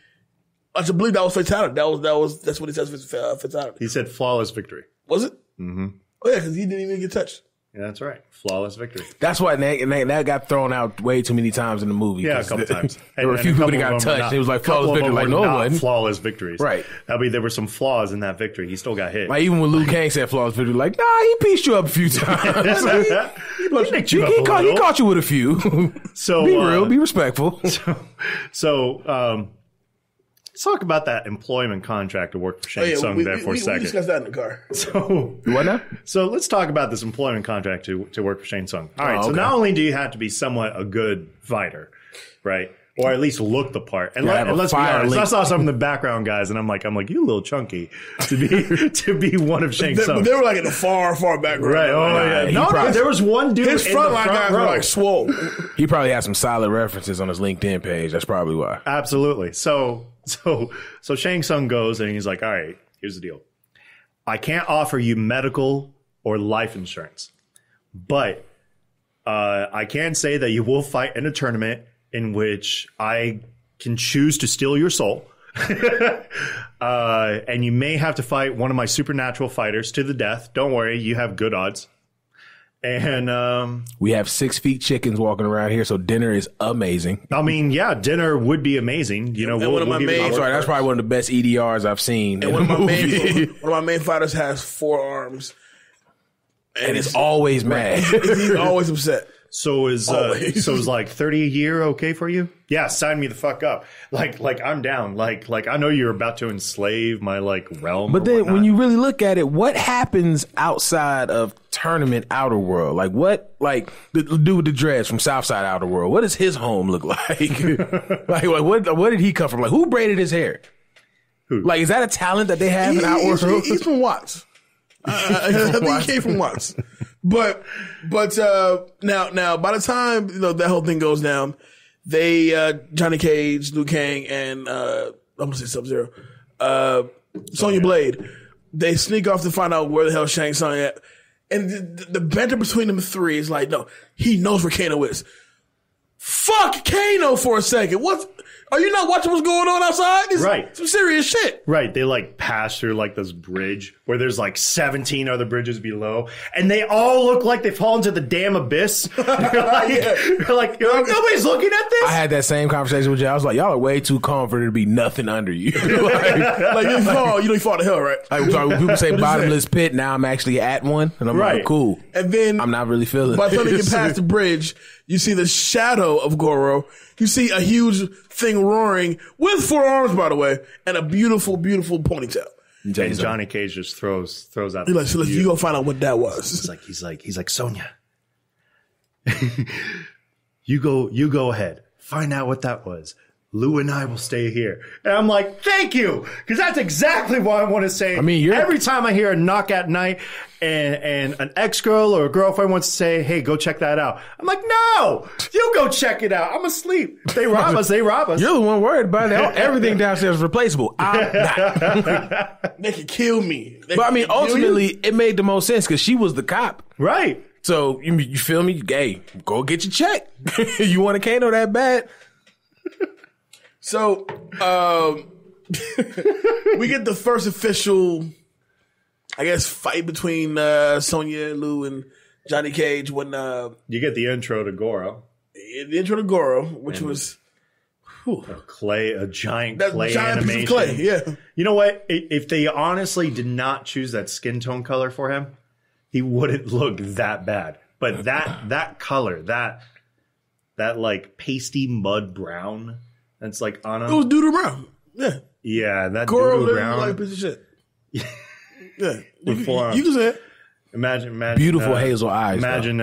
[SPEAKER 1] I should believe that was fatality. That's what he says for fatality.
[SPEAKER 2] He said flawless victory.
[SPEAKER 1] Was it?
[SPEAKER 2] Mm-hmm.
[SPEAKER 1] Oh yeah, because he didn't even get touched.
[SPEAKER 2] Yeah, that's right. Flawless victory.
[SPEAKER 3] That's why that got thrown out way too many times in the movie.
[SPEAKER 2] Yeah, a couple times.
[SPEAKER 3] There were a few people that got touched. It was like flawless victory. Like, no, it wasn't.
[SPEAKER 2] Flawless victories.
[SPEAKER 3] Right.
[SPEAKER 2] There were some flaws in that victory. He still got hit.
[SPEAKER 3] Like, even when Liu Kang said flawless victory, like, nah, he pieced you up a few times. he caught you with a few.
[SPEAKER 2] So
[SPEAKER 3] be real, be respectful.
[SPEAKER 2] So, let's talk about that employment contract to work for Shang Tsung there for a second.
[SPEAKER 1] We discussed that in the car.
[SPEAKER 2] So
[SPEAKER 3] what now?
[SPEAKER 2] So let's talk about this employment contract to work for Shang Tsung. All right. So not only do you have to be somewhat a good fighter, right? Or at least look the part. And let's be honest. I saw some in the background guys, and I'm like, you a little chunky to be one of Shang Tsung.
[SPEAKER 1] But they were like in the far background.
[SPEAKER 2] Right. Oh yeah. No, there was one dude.
[SPEAKER 1] His frontline guys were like swole.
[SPEAKER 3] He probably has some solid references on his LinkedIn page. That's probably why.
[SPEAKER 2] Absolutely. So Shang Tsung goes and he's like, all right, here's the deal. I can't offer you medical or life insurance, but I can say that you will fight in a tournament in which I can choose to steal your soul. And you may have to fight one of my supernatural fighters to the death. Don't worry, you have good odds. And
[SPEAKER 3] we have 6 feet chickens walking around here, so dinner is amazing.
[SPEAKER 2] I mean, yeah, dinner would be amazing.
[SPEAKER 3] That's probably one of the best EDRs I've seen.
[SPEAKER 1] And one of my main fighters has 4 arms,
[SPEAKER 3] and is always mad.
[SPEAKER 1] He's always upset.
[SPEAKER 2] So is like 30 a year okay for you? Yeah, sign me the fuck up. Like I'm down. Like I know you're about to enslave my realm.
[SPEAKER 3] But then when you really look at it, what happens outside of tournament Outer World? Like what? Like the dude with the dreads from Southside Outer World. What does his home look like? like what did he come from? Like who braided his hair?
[SPEAKER 2] Who?
[SPEAKER 3] Like is that a talent that they have in Outer World?
[SPEAKER 1] He's from Watts. I think he came from Watts. But now by the time that whole thing goes down, they Johnny Cage, Liu Kang, and I'm gonna say Sub-Zero, Sonya Blade, they sneak off to find out where the hell Shang Tsung at, and the banter between them 3 is like, no, he knows where Kano is. Fuck Kano for a second. What? Are you not watching what's going on outside? This is some serious shit.
[SPEAKER 2] Right. They pass through this bridge where there's 17 other bridges below, and they all look like they fall into the damn abyss. You're like, nobody's looking at this.
[SPEAKER 3] I had that same conversation with you. I was like, y'all are way too calm for there to be nothing under you.
[SPEAKER 1] you fall to hell, right?
[SPEAKER 3] Like people say bottomless pit. Now I'm actually at one, and I'm like, cool.
[SPEAKER 1] And then
[SPEAKER 3] I'm not really feeling.
[SPEAKER 1] By the time you get past the bridge, you see the shadow of Goro. You see a huge thing roaring with 4 arms, by the way, and a beautiful, beautiful ponytail.
[SPEAKER 2] And Johnny Cage just throws out.
[SPEAKER 1] He's like, so you go find out what that was.
[SPEAKER 2] He's like, Sonya, You go ahead. Find out what that was. Lou and I will stay here. And I'm like, thank you. Because that's exactly what I want to say.
[SPEAKER 3] I mean,
[SPEAKER 2] every time I hear a knock at night and an ex-girl or a girlfriend wants to say, hey, go check that out. I'm like, no, you go check it out. I'm asleep. If they rob us, they rob us.
[SPEAKER 3] You're the one worried about it. Everything downstairs is replaceable. I'm not.
[SPEAKER 1] They could kill me.
[SPEAKER 3] But I mean, ultimately, it made the most sense because she was the cop.
[SPEAKER 2] Right.
[SPEAKER 3] So, you feel me? Hey, go get your check. You want a Kano that bad?
[SPEAKER 1] So, we get the first official, I guess, fight between Sonya, Lou, and Johnny Cage when
[SPEAKER 2] you get the intro to Goro.
[SPEAKER 1] The intro to Goro, which was
[SPEAKER 2] a giant clay animation.
[SPEAKER 1] Piece of clay, yeah.
[SPEAKER 2] You know what? If they honestly did not choose that skin tone color for him, he wouldn't look that bad. But that color, that like pasty mud brown. It's like on
[SPEAKER 1] it was Doodoo Brown. Yeah.
[SPEAKER 2] Yeah, that
[SPEAKER 1] Goro
[SPEAKER 2] Doodoo Brown.
[SPEAKER 1] like a piece of shit. Yeah. You can say it.
[SPEAKER 2] Imagine
[SPEAKER 3] beautiful hazel eyes.
[SPEAKER 2] Imagine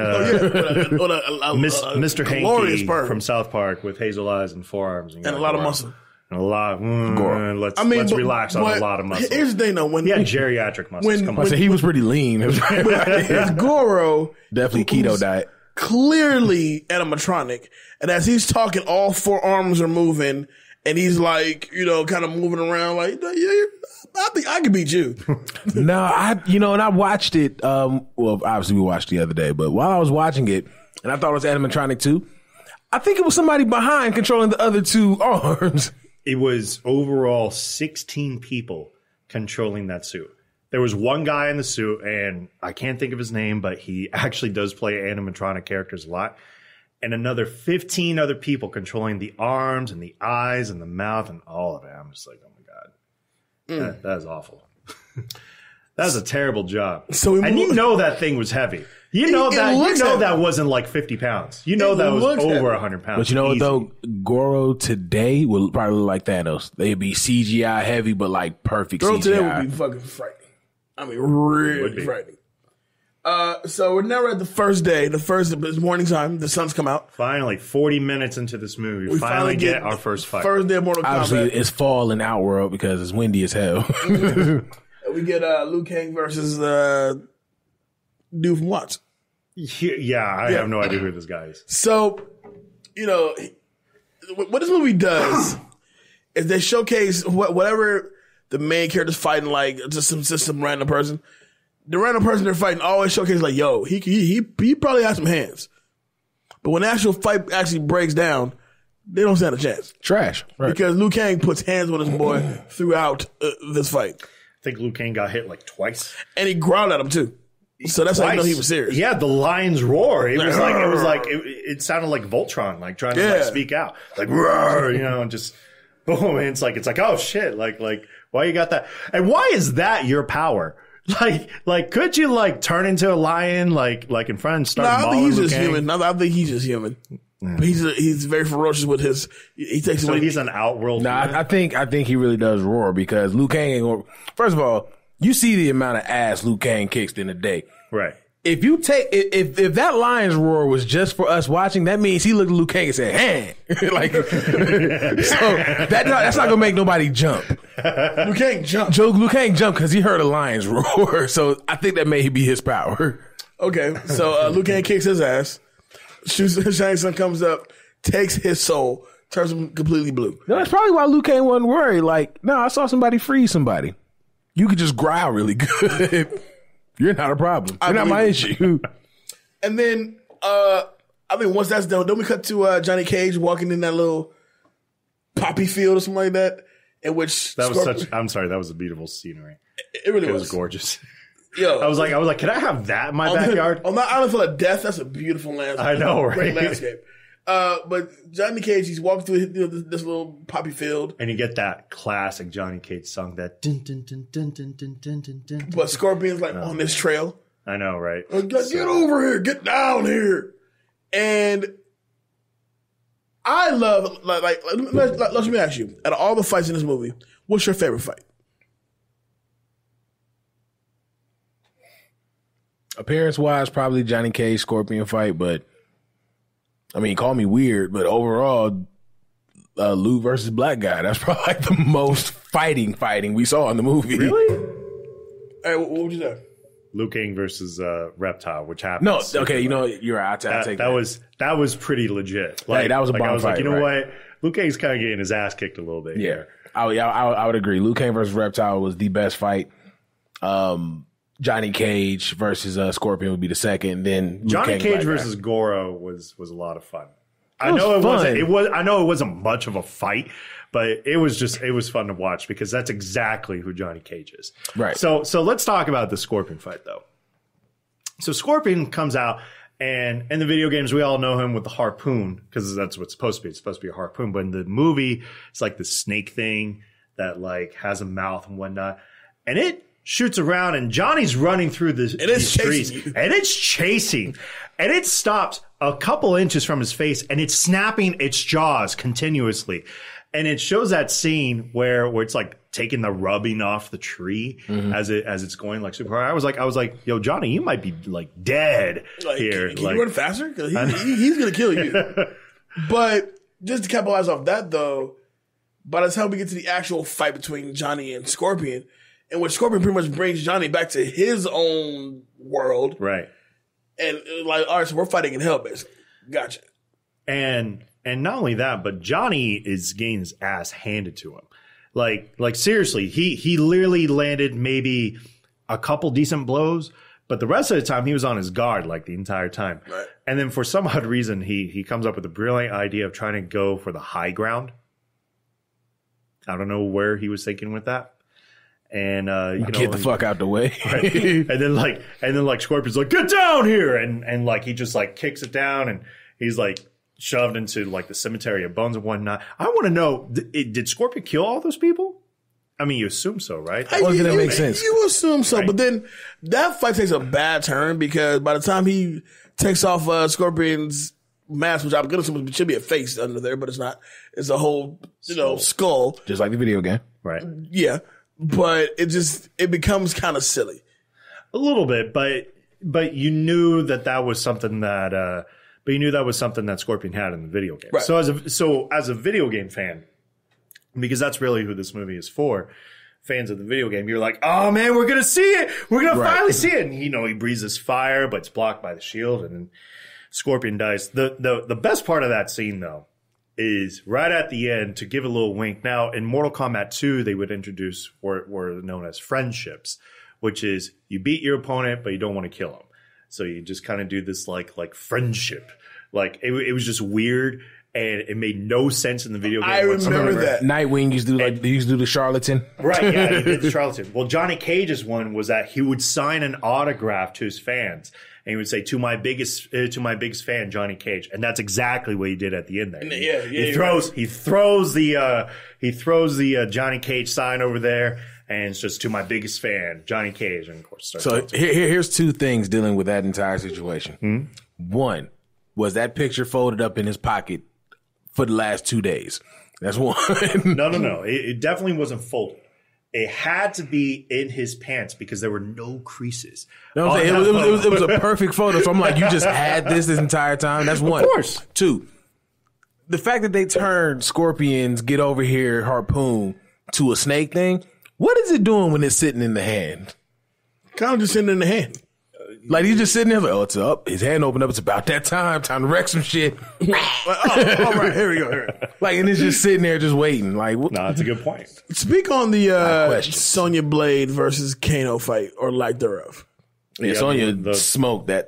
[SPEAKER 2] Mr. Hanky from South Park with hazel eyes and forearms and
[SPEAKER 1] a lot of muscle.
[SPEAKER 2] And a lot. Let's relax on a lot of muscle.
[SPEAKER 1] Here's the thing, though.
[SPEAKER 2] He had geriatric muscles. Come on.
[SPEAKER 3] So he was pretty lean.
[SPEAKER 1] Goro
[SPEAKER 3] definitely keto diet.
[SPEAKER 1] Clearly animatronic, and as he's talking, all four arms are moving, and he's like, kind of moving around, like, yeah, I think I could beat you.
[SPEAKER 3] No, and I watched it. Well, obviously we watched the other day, but while I was watching it, and I thought it was animatronic too, I think it was somebody behind controlling the other two arms.
[SPEAKER 2] It was overall 16 people controlling that suit. There was one guy in the suit, and I can't think of his name, but he actually does play animatronic characters a lot. And another 15 other people controlling the arms and the eyes and the mouth and all of it. I'm just like, oh my God. That is awful. That was a terrible job. And you know that thing was heavy. That wasn't like 50 pounds. You know that was over 100 pounds.
[SPEAKER 3] But you know what though? Goro today would probably look like Thanos. They'd be CGI heavy, but like perfect
[SPEAKER 1] Goro
[SPEAKER 3] CGI.
[SPEAKER 1] today would be fucking frightening. I mean, really frightening. So we're now at the first day. It's morning time. The sun's come out.
[SPEAKER 2] Finally, 40 minutes into this movie, we finally get our first fight.
[SPEAKER 1] First day of Mortal Kombat.
[SPEAKER 3] Obviously, it's fall in Outworld because it's windy as hell.
[SPEAKER 1] We get Liu Kang versus dude from Watts.
[SPEAKER 2] Yeah, I have no idea who this guy is.
[SPEAKER 1] So, what this movie does is they showcase whatever the main character's fighting, like just some random person. The random person they're fighting always showcases like, yo, he probably has some hands. But when the actual fight actually breaks down, they don't stand a chance.
[SPEAKER 3] Trash. Right.
[SPEAKER 1] Because Liu Kang puts hands on his boy throughout this fight.
[SPEAKER 2] I think Liu Kang got hit like twice.
[SPEAKER 1] And he growled at him too. So that's how you know he was serious.
[SPEAKER 2] Yeah, the lion's roar. It sounded like Voltron, like trying to speak out. Like, roar, and just boom. And it's like, oh shit. Like, why you got that? And why is that your power? Like, could you like turn into a lion, like in front and start?
[SPEAKER 1] No, I think he's just human. I think he's just human. Yeah. But he's very ferocious with his. He takes.
[SPEAKER 2] So he's an outworld.
[SPEAKER 3] No, I think he really does roar because Liu Kang ain't gonna. First of all, you see the amount of ass Liu Kang kicks in a day.
[SPEAKER 2] Right.
[SPEAKER 3] If you take if that lion's roar was just for us watching, that means he looked at Liu Kang and said, "Hey," like so that's not gonna make nobody jump.
[SPEAKER 1] Liu Kang jump.
[SPEAKER 3] Liu Kang jump because he heard a lion's roar. So I think that may be his power.
[SPEAKER 1] Okay, so Liu Kang kicks his ass. Shang Tsung comes up, takes his soul, turns him completely blue.
[SPEAKER 3] No, that's probably why Liu Kang wasn't worried. Like, no, I saw somebody free somebody. You could just growl really good. You're not a problem. You're not my issue.
[SPEAKER 1] And then, once that's done, don't we cut to Johnny Cage walking in that little poppy field or something like that? In which
[SPEAKER 2] that was a beautiful scenery.
[SPEAKER 1] It really was.
[SPEAKER 2] It was gorgeous.
[SPEAKER 1] Yo,
[SPEAKER 2] I was like, can I have that in my backyard?
[SPEAKER 1] On that island full of death, that's a beautiful landscape.
[SPEAKER 2] I know, right?
[SPEAKER 1] Great landscape. But Johnny Cage, he's walking through this little poppy field.
[SPEAKER 2] And you get that classic Johnny Cage song, that dun dun dun dun dun dun dun dun dun.
[SPEAKER 1] But Scorpion's on this trail.
[SPEAKER 2] I know, right?
[SPEAKER 1] Get over here, get down here. And I love, let me ask you, out of all the fights in this movie, what's your favorite fight?
[SPEAKER 3] Appearance wise, probably Johnny Cage Scorpion fight, but I mean, call me weird, but overall, Lou versus Black Guy. That's probably like the most fighting we saw in the movie.
[SPEAKER 2] Really?
[SPEAKER 1] Hey, what would you say?
[SPEAKER 2] Liu Kang versus Reptile, which happened.
[SPEAKER 3] No, okay, you know, you're right. I'll take that.
[SPEAKER 2] That was pretty legit.
[SPEAKER 3] Hey, that was a bomb
[SPEAKER 2] I was
[SPEAKER 3] fight,
[SPEAKER 2] like, you know
[SPEAKER 3] right?
[SPEAKER 2] what? Liu Kang's kind of getting his ass kicked a little bit.
[SPEAKER 3] Yeah,
[SPEAKER 2] Here.
[SPEAKER 3] I would agree. Liu Kang versus Reptile was the best fight. Johnny Cage versus Scorpion would be the second. Then
[SPEAKER 2] Johnny
[SPEAKER 3] Liu Kang,
[SPEAKER 2] Cage
[SPEAKER 3] Black
[SPEAKER 2] versus
[SPEAKER 3] Guy.
[SPEAKER 2] Goro was a lot of fun. I
[SPEAKER 3] was
[SPEAKER 2] know it
[SPEAKER 3] fun.
[SPEAKER 2] wasn't. I know it wasn't much of a fight, but it was fun to watch because that's exactly who Johnny Cage is.
[SPEAKER 3] Right.
[SPEAKER 2] So let's talk about the Scorpion fight though. So Scorpion comes out, and in the video games we all know him with the harpoon because that's what it's supposed to be. It's supposed to be a harpoon, but in the movie it's like the snake thing that like has a mouth and whatnot, and it shoots around, and Johnny's running through these trees, and it's chasing, and it stops a couple inches from his face, and it's snapping its jaws continuously. And it shows that scene where it's like taking the rubbing off the tree as it's going like super hard. I was like, yo, Johnny, you might be like dead here.
[SPEAKER 1] Can you run faster? Because he's gonna kill you. But just to capitalize off that, though, by the time we get to the actual fight between Johnny and Scorpion, in which Scorpion pretty much brings Johnny back to his own world,
[SPEAKER 2] right?
[SPEAKER 1] And like, all right, so we're fighting in hell, basically. Gotcha.
[SPEAKER 2] And not only that, but Johnny is getting his ass handed to him. Like seriously, he literally landed maybe a couple decent blows, but the rest of the time he was on his guard like the entire time.
[SPEAKER 1] Right.
[SPEAKER 2] And then for some odd reason, he comes up with the brilliant idea of trying to go for the high ground. I don't know where he was thinking with that. And
[SPEAKER 3] Get the fuck out the way.
[SPEAKER 2] Right. and then like Scorpion's like, get down here, and like he just like kicks it down, and he's like shoved into like the cemetery of bones and whatnot. I want to know, did Scorpion kill all those people? I mean, you assume so, right?
[SPEAKER 3] Well, that make sense.
[SPEAKER 1] You assume so,
[SPEAKER 2] Right.
[SPEAKER 1] but then that fight takes a bad turn because by the time he takes off Scorpion's mask, which I'm gonna assume should be a face under there, but it's not. It's a whole skull.
[SPEAKER 3] Just like the video game.
[SPEAKER 2] Right.
[SPEAKER 1] Yeah, but it becomes kind of silly.
[SPEAKER 2] A little bit, but you knew that was something that Scorpion had in the video game.
[SPEAKER 1] Right.
[SPEAKER 2] So as a video game fan, because that's really who this movie is for, fans of the video game, you're like, oh man, we're gonna see it. We're gonna finally see it. And he breathes this fire, but it's blocked by the shield, and then Scorpion dies. The best part of that scene though is right at the end, to give a little wink. Now in Mortal Kombat 2, they would introduce what were known as friendships, which is you beat your opponent, but you don't want to kill him. So you just kind of do this like friendship. Like it was just weird, and it made no sense in the video game.
[SPEAKER 1] I remember that.
[SPEAKER 3] Nightwing used to do the charlatan.
[SPEAKER 2] Right, yeah, he did the charlatan. Well, Johnny Cage's one was that he would sign an autograph to his fans, and he would say, to my biggest fan, Johnny Cage. And that's exactly what he did at the end there. He throws the Johnny Cage sign over there, and it's just, to my biggest fan, Johnny Cage. And of course,
[SPEAKER 3] So here's two things dealing with that entire situation. One, was that picture folded up in his pocket for the last 2 days? That's one.
[SPEAKER 2] No. It definitely wasn't folded. It had to be in his pants because there were no creases.
[SPEAKER 3] No, I'm saying it was a perfect photo. So I'm like, you just had this entire time? That's one.
[SPEAKER 2] Of course.
[SPEAKER 3] Two, the fact that they turned Scorpion's get over here harpoon to a snake thing, what is it doing when it's sitting in the hand?
[SPEAKER 1] Kind of just sitting in the hand.
[SPEAKER 3] Like he's just sitting there like, oh, it's up. His hand opened up. It's about that time to wreck some shit.
[SPEAKER 1] All right, here we go.
[SPEAKER 3] Like, and it's just sitting there just waiting. Like, what?
[SPEAKER 2] No, that's a good point.
[SPEAKER 1] Speak on the
[SPEAKER 3] questions.
[SPEAKER 1] Sonya Blade versus Kano fight, or lack thereof.
[SPEAKER 3] Yeah, Sonya smoked the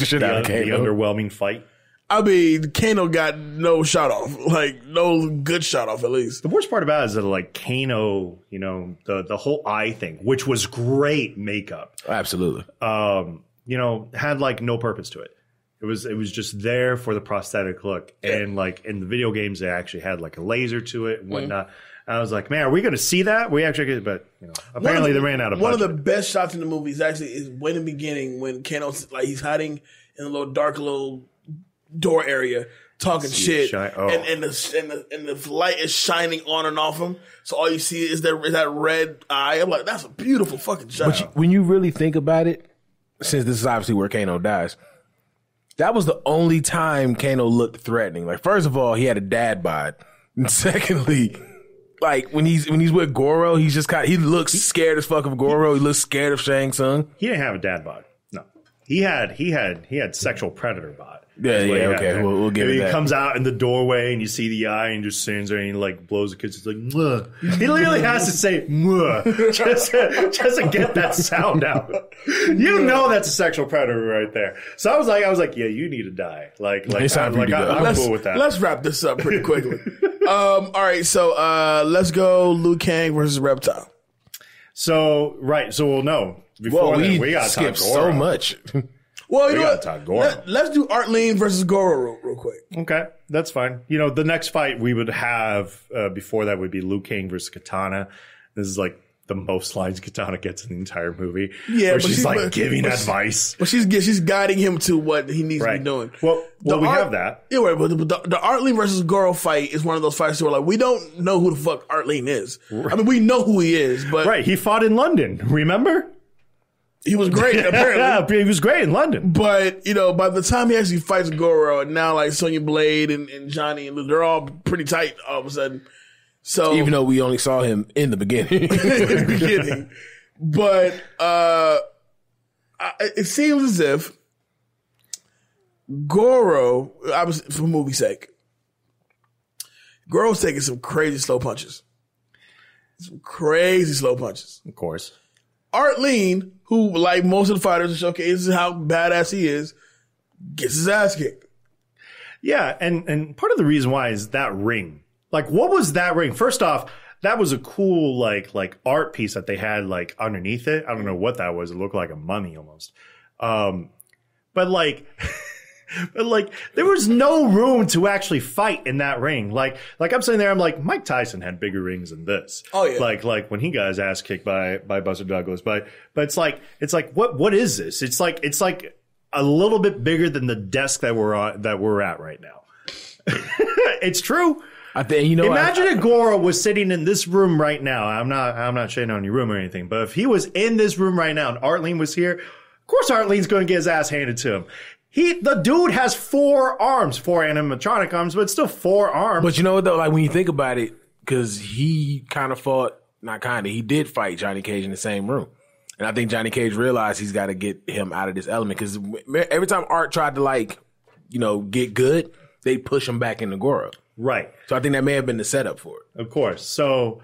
[SPEAKER 3] shit out of
[SPEAKER 2] The
[SPEAKER 3] Kano.
[SPEAKER 2] underwhelming fight.
[SPEAKER 1] I mean, Kano got no shot off, like no good shot off at least.
[SPEAKER 2] The worst part about it is that like Kano, the whole eye thing, which was great makeup,
[SPEAKER 3] Absolutely.
[SPEAKER 2] had like no purpose to it. It was just there for the prosthetic look. And like in the video games, they actually had like a laser to it and whatnot. I was like, man, are we going to see that? We actually get, but apparently they ran out of budget.
[SPEAKER 1] One of the best shots in the movie is when in the beginning when Kano's like he's hiding in a little dark door area talking shit, and the light is shining on and off him. So all you see is that red eye. I'm like, that's a beautiful fucking shot.
[SPEAKER 3] But when you really think about it, since this is obviously where Kano dies, that was the only time Kano looked threatening. Like, first of all, he had a dad bod. And secondly, like when he's with Goro, he's just he looks scared as fuck of Goro. He looks scared of Shang Tsung.
[SPEAKER 2] He didn't have a dad bod. No, he had sexual predator bod.
[SPEAKER 3] Yeah, okay. We'll give it that.
[SPEAKER 2] He comes out in the doorway and you see the eye and just stands there and he like blows the kiss. It's like, mwah. He literally has to say, mwah, just to get that sound out. You know that's a sexual predator right there. So I was like, yeah, you need to die. I'm cool with that.
[SPEAKER 1] Let's wrap this up pretty quickly. All right, so let's go Liu Kang versus Reptile.
[SPEAKER 2] So we'll know. Before we got to
[SPEAKER 3] skip so much.
[SPEAKER 1] Well, you know what? Let's do Art Lean versus Goro real quick.
[SPEAKER 2] Okay, that's fine. You know, the next fight we would have before that would be Liu Kang versus Katana. This is like the most lines Katana gets in the entire movie.
[SPEAKER 1] Yeah,
[SPEAKER 2] where she's like giving advice.
[SPEAKER 1] But she's guiding him to what he needs to be doing.
[SPEAKER 2] Well, we have that.
[SPEAKER 1] Yeah, right. But the Art Lean versus Goro fight is one of those fights where like we don't know who the fuck Art Lean is. Right. I mean, we know who he is, but
[SPEAKER 2] he fought in London. Remember?
[SPEAKER 1] He was great, apparently.
[SPEAKER 2] Yeah, he was great in London.
[SPEAKER 1] But, you know, by the time he actually fights Goro, and now like Sonya Blade and Johnny, and they're all pretty tight all of a sudden. So
[SPEAKER 3] even though we only saw him in the beginning.
[SPEAKER 1] But it seems as if Goro, obviously for movie's sake, Goro's taking some crazy slow punches. Some crazy slow punches.
[SPEAKER 2] Of course.
[SPEAKER 1] Art Lean, who, like most of the fighters, showcases how badass he is, gets his ass kicked.
[SPEAKER 2] Yeah, and part of the reason why is that ring. Like, what was that ring? First off, that was a cool, like art piece that they had, like, underneath it. I don't know what that was. It looked like a mummy almost. But there was no room to actually fight in that ring. Like I'm sitting there, I'm like, Mike Tyson had bigger rings than this.
[SPEAKER 1] Oh yeah.
[SPEAKER 2] Like when he got his ass kicked by Buster Douglas. But it's like, what is this? It's like a little bit bigger than the desk that we're at right now. It's true.
[SPEAKER 3] I think,
[SPEAKER 2] imagine if Goro was sitting in this room right now. I'm not shading on your room or anything, but if he was in this room right now and Art Lean was here, of course Art Lean's going to get his ass handed to him. The dude has 4 arms, 4 animatronic arms, but still 4 arms.
[SPEAKER 3] But you know what though? Like when you think about it, because he he did fight Johnny Cage in the same room. And I think Johnny Cage realized he's got to get him out of this element. Because every time Art tried to get good, they push him back into Goro.
[SPEAKER 2] Right.
[SPEAKER 3] So I think that may have been the setup for it.
[SPEAKER 2] Of course. So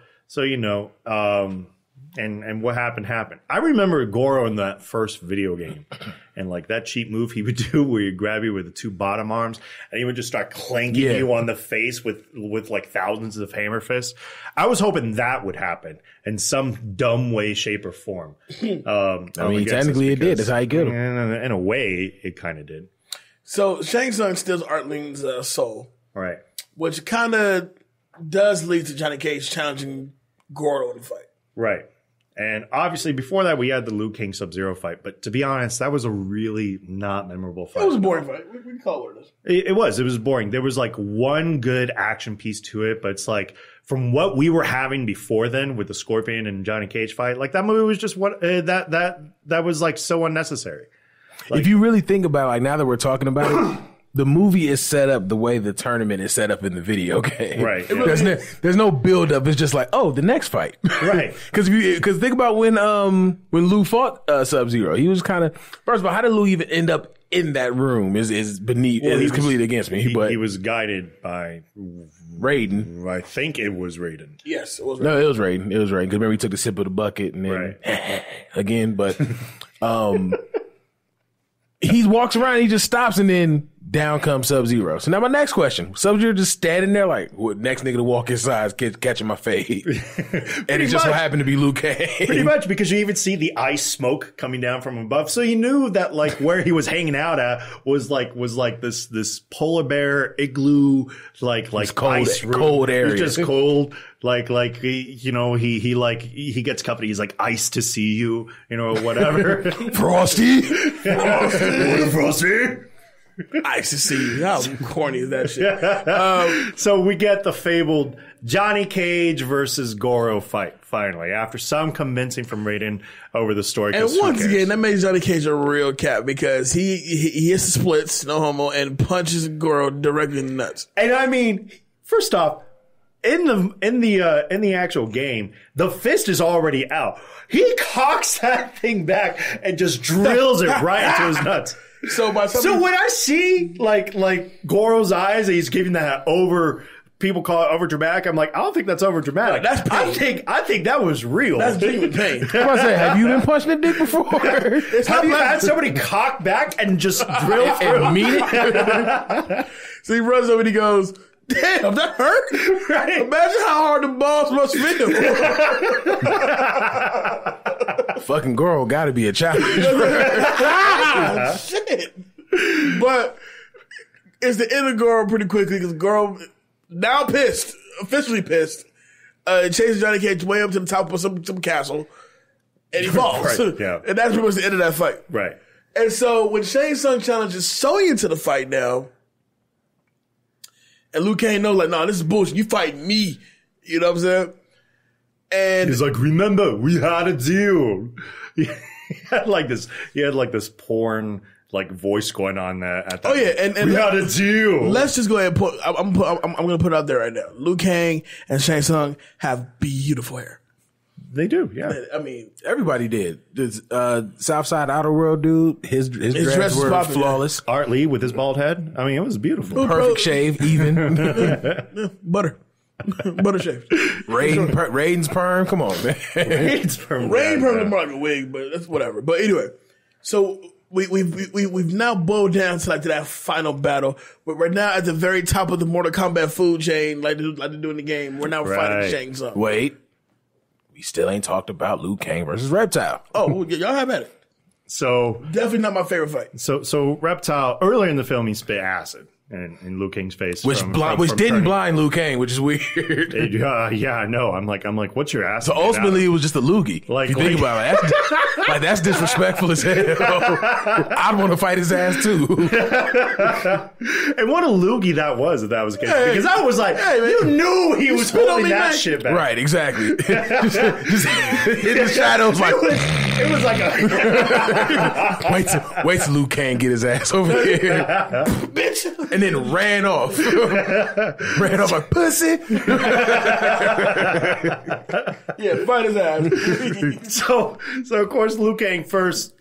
[SPEAKER 2] and what happened. I remember Goro in that first video game and like that cheap move he would do where you grab you with the 2 bottom arms and he would just start clanking you on the face with like thousands of hammer fists. I was hoping that would happen in some dumb way, shape, or form.
[SPEAKER 3] I mean, technically it did. That's how he got him.
[SPEAKER 2] In a way, it kind of did.
[SPEAKER 1] So Shang Tsung steals Art Lean's soul.
[SPEAKER 2] Right.
[SPEAKER 1] Which kind of does lead to Johnny Cage challenging Goro in the fight.
[SPEAKER 2] Right. And obviously, before that, we had the Liu Kang Sub-Zero fight. But to be honest, that was a really not memorable fight.
[SPEAKER 1] It was a boring fight. We can call it this.
[SPEAKER 2] It was boring. There was like one good action piece to it, but it's like from what we were having before then with the Scorpion and Johnny Cage fight, like that movie was just that was like so unnecessary. Like,
[SPEAKER 3] if you really think about it, like now that we're talking about it, the movie is set up the way the tournament is set up in the video game.
[SPEAKER 2] Right.
[SPEAKER 3] Yeah. There's no build up. It's just like, oh, the next fight.
[SPEAKER 2] Right.
[SPEAKER 3] Because think about when Liu fought Sub-Zero. He was kind of, first of all, how did Liu even end up in that room is beneath. Well, he's completely against me. But
[SPEAKER 2] he was guided by
[SPEAKER 3] Raiden.
[SPEAKER 2] I think it was Raiden.
[SPEAKER 1] Yes, it was Raiden.
[SPEAKER 3] No, it was Raiden. Because remember he took a sip of the bucket and then again. But he walks around, he just stops, and then down comes Sub-Zero. So now my next question. Sub-Zero just standing there like, what, next nigga to walk inside is catching my fade. And it just so happened to be Liu Kang.
[SPEAKER 2] Pretty much, because you even see the ice smoke coming down from above. So you knew that like where he was hanging out at was like this polar bear igloo, like
[SPEAKER 3] cold,
[SPEAKER 2] ice room.
[SPEAKER 3] Cold area.
[SPEAKER 2] It's just cold. He gets company. He's like, ice to see you, or whatever.
[SPEAKER 3] Frosty.
[SPEAKER 2] Frosty.
[SPEAKER 1] Nice to see you. How corny is that shit?
[SPEAKER 2] So we get the fabled Johnny Cage versus Goro fight, finally, after some convincing from Raiden over the story.
[SPEAKER 1] And once again, that makes Johnny Cage a real cat because he hits the splits, no homo, and punches Goro directly in the nuts.
[SPEAKER 2] And I mean, first off, in the actual game, the fist is already out. He cocks that thing back and just drills it right into his nuts. So when I see like Goro's eyes, he's giving that people call it over dramatic. I'm like, I don't think that's over dramatic.
[SPEAKER 1] That's pain.
[SPEAKER 2] I think that was real.
[SPEAKER 1] That's genuine pain.
[SPEAKER 3] I say, have you been punching a dick before?
[SPEAKER 2] Have you had somebody cock back and just drill through?
[SPEAKER 3] And mean it?
[SPEAKER 1] So he runs over and he goes, damn, that hurt?
[SPEAKER 2] Right.
[SPEAKER 1] Imagine how hard the balls must feel.
[SPEAKER 3] Fucking Goro got to be a challenge.
[SPEAKER 1] Shit. But it's the end of Goro pretty quickly because Goro, now pissed, officially pissed, chases Johnny Cage way up to the top of some castle, and he falls.
[SPEAKER 2] Right, yeah.
[SPEAKER 1] And that's pretty much the end of that fight.
[SPEAKER 2] Right.
[SPEAKER 1] And so when Shang Tsung challenges Sonya to the fight now, and Liu Kang knows, like, nah, this is bullshit. You fight me. You know what I'm saying? And
[SPEAKER 2] he's like, remember, we had a deal. He had like this porn like voice going on there at that.
[SPEAKER 1] Oh yeah, and
[SPEAKER 2] we had a deal.
[SPEAKER 1] Let's just go ahead and put. I'm going to put it out there right now. Liu Kang and Shang Tsung have beautiful hair.
[SPEAKER 2] They do, yeah.
[SPEAKER 1] I mean,
[SPEAKER 3] Everybody did. The Southside Outer World dude, his dreads were
[SPEAKER 1] popping,
[SPEAKER 3] flawless.
[SPEAKER 2] Art Lee with his bald head. I mean, it was beautiful.
[SPEAKER 3] Perfect shave, even.
[SPEAKER 1] butter shave.
[SPEAKER 3] Raiden's perm. Come on, man.
[SPEAKER 2] Raiden's perm.
[SPEAKER 1] Raiden perm more like a wig, but that's whatever. But anyway, so we've now boiled down to that final battle. But we're now at the very top of the Mortal Kombat food chain, like they do in the game. We're now fighting Shang Tsung.
[SPEAKER 3] Wait. We still ain't talked about Liu Kang versus Reptile.
[SPEAKER 1] Oh, well, y'all have at it.
[SPEAKER 2] So
[SPEAKER 1] definitely not my favorite fight.
[SPEAKER 2] So Reptile, earlier in the film, he spit acid in Liu Kang's face,
[SPEAKER 3] which didn't blind Liu Kang, which is weird.
[SPEAKER 2] Yeah, I know. I'm like, what's your acid?
[SPEAKER 3] So ultimately, it was just a loogie. If you think about it, that's disrespectful as hell. I'd want to fight his ass too.
[SPEAKER 2] And what a loogie that was, if that was the case, because I was like, you knew he was holding that shit back,
[SPEAKER 3] right? Exactly. just in the shadows, like
[SPEAKER 2] it was like
[SPEAKER 3] a wait till Liu Kang get his ass over here,
[SPEAKER 1] bitch.
[SPEAKER 3] And then ran off. Ran off like pussy.
[SPEAKER 1] Yeah, fight his ass.
[SPEAKER 2] So of course Liu Kang first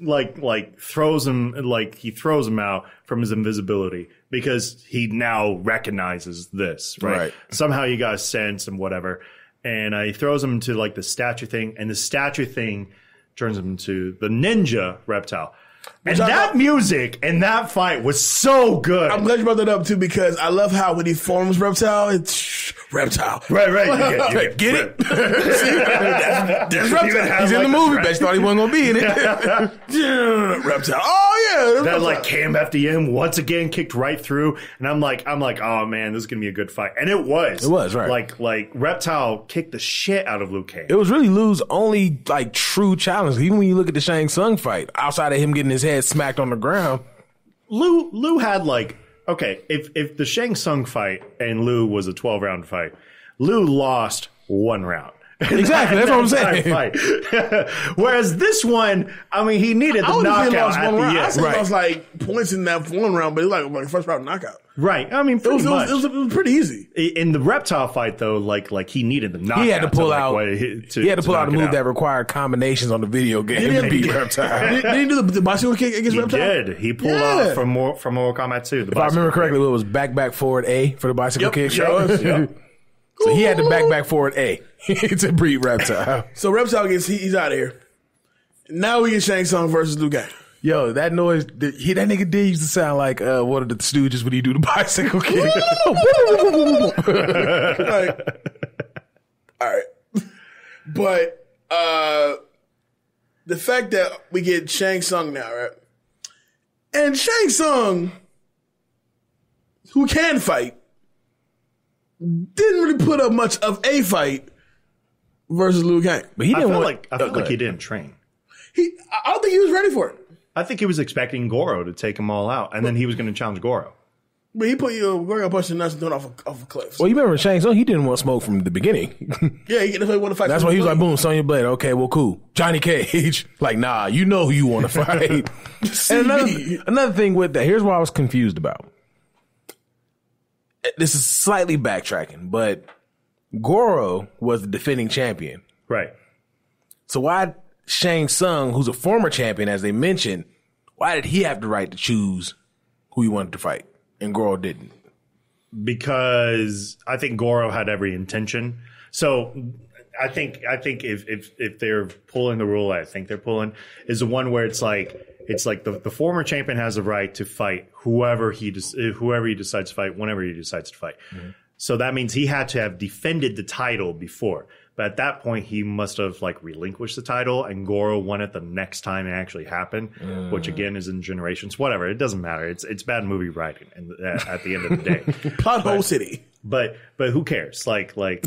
[SPEAKER 2] throws him out from his invisibility because he now recognizes this, right? Somehow he got a sense and whatever. And he throws him into like the statue thing, and the statue thing turns him into the ninja Reptile. And that music and that fight was so good.
[SPEAKER 1] I'm glad you brought that up too, because I love how when he forms Reptile, it's Reptile.
[SPEAKER 2] Right. You
[SPEAKER 3] get it? There's Reptile. He's in the movie. Bet you thought he wasn't going to be in it.
[SPEAKER 1] Reptile. Oh yeah.
[SPEAKER 2] That like KMFDM once again kicked right through, and I'm like, oh man, this is gonna be a good fight, and it was.
[SPEAKER 3] It was right.
[SPEAKER 2] Like Reptile kicked the shit out of Liu Kang.
[SPEAKER 3] It was really Liu's only like true challenge. Even when you look at the Shang Tsung fight, outside of him getting his head smacked on the ground,
[SPEAKER 2] Liu had like, okay, if the Shang Tsung fight and Liu was a 12-round fight, Liu lost 1 round.
[SPEAKER 3] Exactly, that's what I'm saying.
[SPEAKER 2] Fight. Whereas this one, I mean, he needed the knockout at the end.
[SPEAKER 1] I said he lost like points in that 1 round, but it was like first round knockout.
[SPEAKER 2] Right. I mean,
[SPEAKER 1] it was pretty easy.
[SPEAKER 2] In the Reptile fight, though, like he needed the knockout.
[SPEAKER 3] He had to pull out. He had to pull out a move that required combinations on the video game to beat Reptile.
[SPEAKER 1] Did he do the bicycle kick against Reptile?
[SPEAKER 2] He did. He pulled out from Mortal Kombat 2.
[SPEAKER 3] If I remember correctly, it was back forward A for the bicycle kick.
[SPEAKER 1] Yep.
[SPEAKER 3] So he had to back forward A to beat Reptile.
[SPEAKER 1] So Reptile he's out of here. Now we get Shang Tsung versus Liu Kang.
[SPEAKER 3] Yo, that noise, that nigga did used to sound like one of the Stooges when he do the bicycle kick.
[SPEAKER 1] All right. But the fact that we get Shang Tsung now, right? And Shang Tsung, who can fight, didn't really put up much of a fight versus Liu Kang.
[SPEAKER 3] But he didn't
[SPEAKER 2] I felt like he didn't train.
[SPEAKER 1] I don't think he was ready for it.
[SPEAKER 2] I think he was expecting Goro to take them all out, and then he was going to challenge Goro.
[SPEAKER 1] But he put Goro punching nuts and doing off a cliff.
[SPEAKER 3] Well, you remember Shang Tsung? He didn't want smoke from the beginning.
[SPEAKER 1] Yeah, he didn't want to fight.
[SPEAKER 3] That's why he was like, boom, Sonya Blade. Okay, well, cool. Johnny Cage. Like, nah, you know who you want to fight. And another thing with that, here's what I was confused about. This is slightly backtracking, but Goro was the defending champion.
[SPEAKER 2] Right.
[SPEAKER 3] So why Shang Tsung, who's a former champion, as they mentioned, why did he have the right to choose who he wanted to fight and Goro didn't?
[SPEAKER 2] Because I think Goro had every intention. So I think if they're pulling the rule, I think they're pulling is the one where it's like the former champion has the right to fight whoever he decides to fight whenever he decides to fight. Mm-hmm. So that means he had to have defended the title before. But at that point, he must have like relinquished the title, and Goro won it the next time it actually happened, which again is in Generations. Whatever, it doesn't matter. It's bad movie writing, and at the end of the day,
[SPEAKER 1] plot hole city.
[SPEAKER 2] But who cares? Like
[SPEAKER 3] Goro,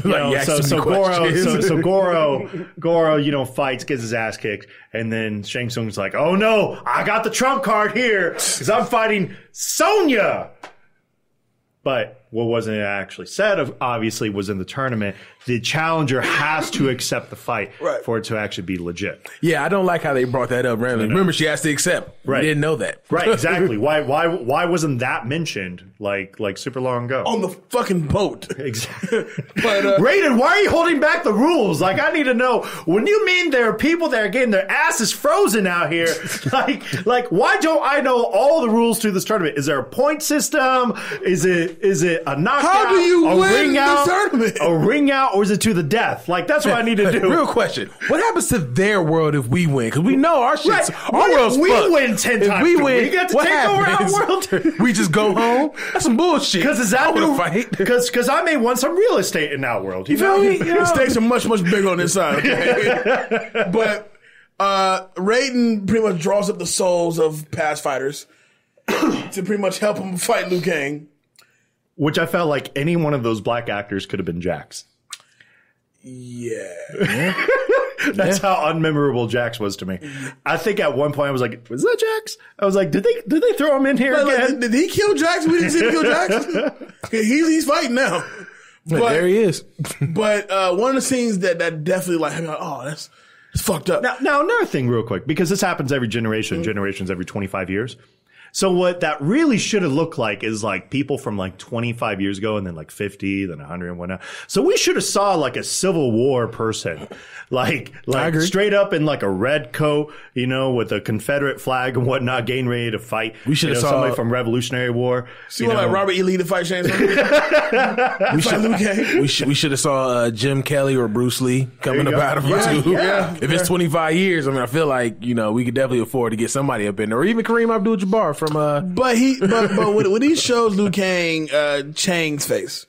[SPEAKER 2] fights, gets his ass kicked, and then Shang Tsung's like, oh no, I got the trump card here because I'm fighting Sonya. But what wasn't actually said, obviously, was in the tournament, the challenger has to accept the fight for it to actually be legit.
[SPEAKER 3] Yeah, I don't like how they brought that up randomly. Remember, she has to accept. Right. We didn't know that.
[SPEAKER 2] Right, exactly. Why wasn't that mentioned like super long ago?
[SPEAKER 1] On the fucking boat.
[SPEAKER 2] Exactly. But, Raiden, why are you holding back the rules? Like, I need to know. When you mean there are people that are getting their asses frozen out here, like why don't I know all the rules to this tournament? Is there a point system? Is it a knockout?
[SPEAKER 1] How do you win the tournament?
[SPEAKER 2] A ring out, or is it to the death? Like, that's what I need to do.
[SPEAKER 3] Real question. What happens to their world if we win? Because we know our shit's, our world's
[SPEAKER 2] we
[SPEAKER 3] fucked.
[SPEAKER 2] win 10 times.
[SPEAKER 3] We win.
[SPEAKER 2] We got to take over our world.
[SPEAKER 3] We just go home? That's some bullshit.
[SPEAKER 2] Because is that because I may want some real estate in that world. You feel me?
[SPEAKER 1] The stakes are much, much bigger on this side. Okay? But Raiden pretty much draws up the souls of past fighters to pretty much help him fight Liu Kang.
[SPEAKER 2] Which I felt like any one of those black actors could have been Jax.
[SPEAKER 1] Yeah.
[SPEAKER 2] That's how unmemorable Jax was to me. I think at one point I was like, was that Jax? I was like, did they throw him in here again?
[SPEAKER 1] Did he kill Jax? We didn't see him kill Jax. He's fighting now.
[SPEAKER 3] But there he is.
[SPEAKER 1] But one of the scenes that definitely like, oh, that's fucked up.
[SPEAKER 2] Now another thing real quick, because this happens every generation, generations every 25 years. So what that really should have looked like is like people from like 25 years ago and then like 50, then 100 and whatnot. So we should have saw like a Civil War person, like straight up in like a red coat, with a Confederate flag and whatnot, getting ready to fight. We should have saw somebody from Revolutionary War.
[SPEAKER 1] See what like Robert E. Lee to fight Shane.
[SPEAKER 3] We should have saw Jim Kelly or Bruce Lee coming up out of it too.
[SPEAKER 1] Yeah.
[SPEAKER 3] If it's 25 years, I mean, I feel like we could definitely afford to get somebody up in there, or even Kareem Abdul-Jabbar from.
[SPEAKER 1] But when he shows Liu Kang Chang's face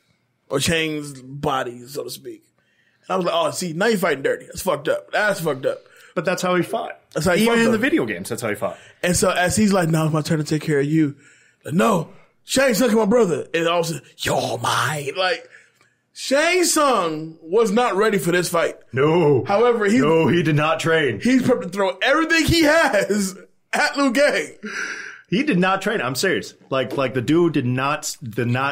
[SPEAKER 1] or Chang's body, so to speak, and I was like, oh, see, now you're fighting dirty. That's fucked up.
[SPEAKER 2] But that's how he fought.
[SPEAKER 1] That's how he
[SPEAKER 2] even
[SPEAKER 1] fought
[SPEAKER 2] in the video games. That's how he fought.
[SPEAKER 1] And so as he's like, now it's my turn to take care of you. Like, no, Shang Tsung, my brother, and also you're mine. Like Shang Tsung was not ready for this fight.
[SPEAKER 2] No.
[SPEAKER 1] However, he
[SPEAKER 2] did not train.
[SPEAKER 1] He's prepped to throw everything he has at Liu Kang.
[SPEAKER 2] He did not train. I'm serious. Like the dude did not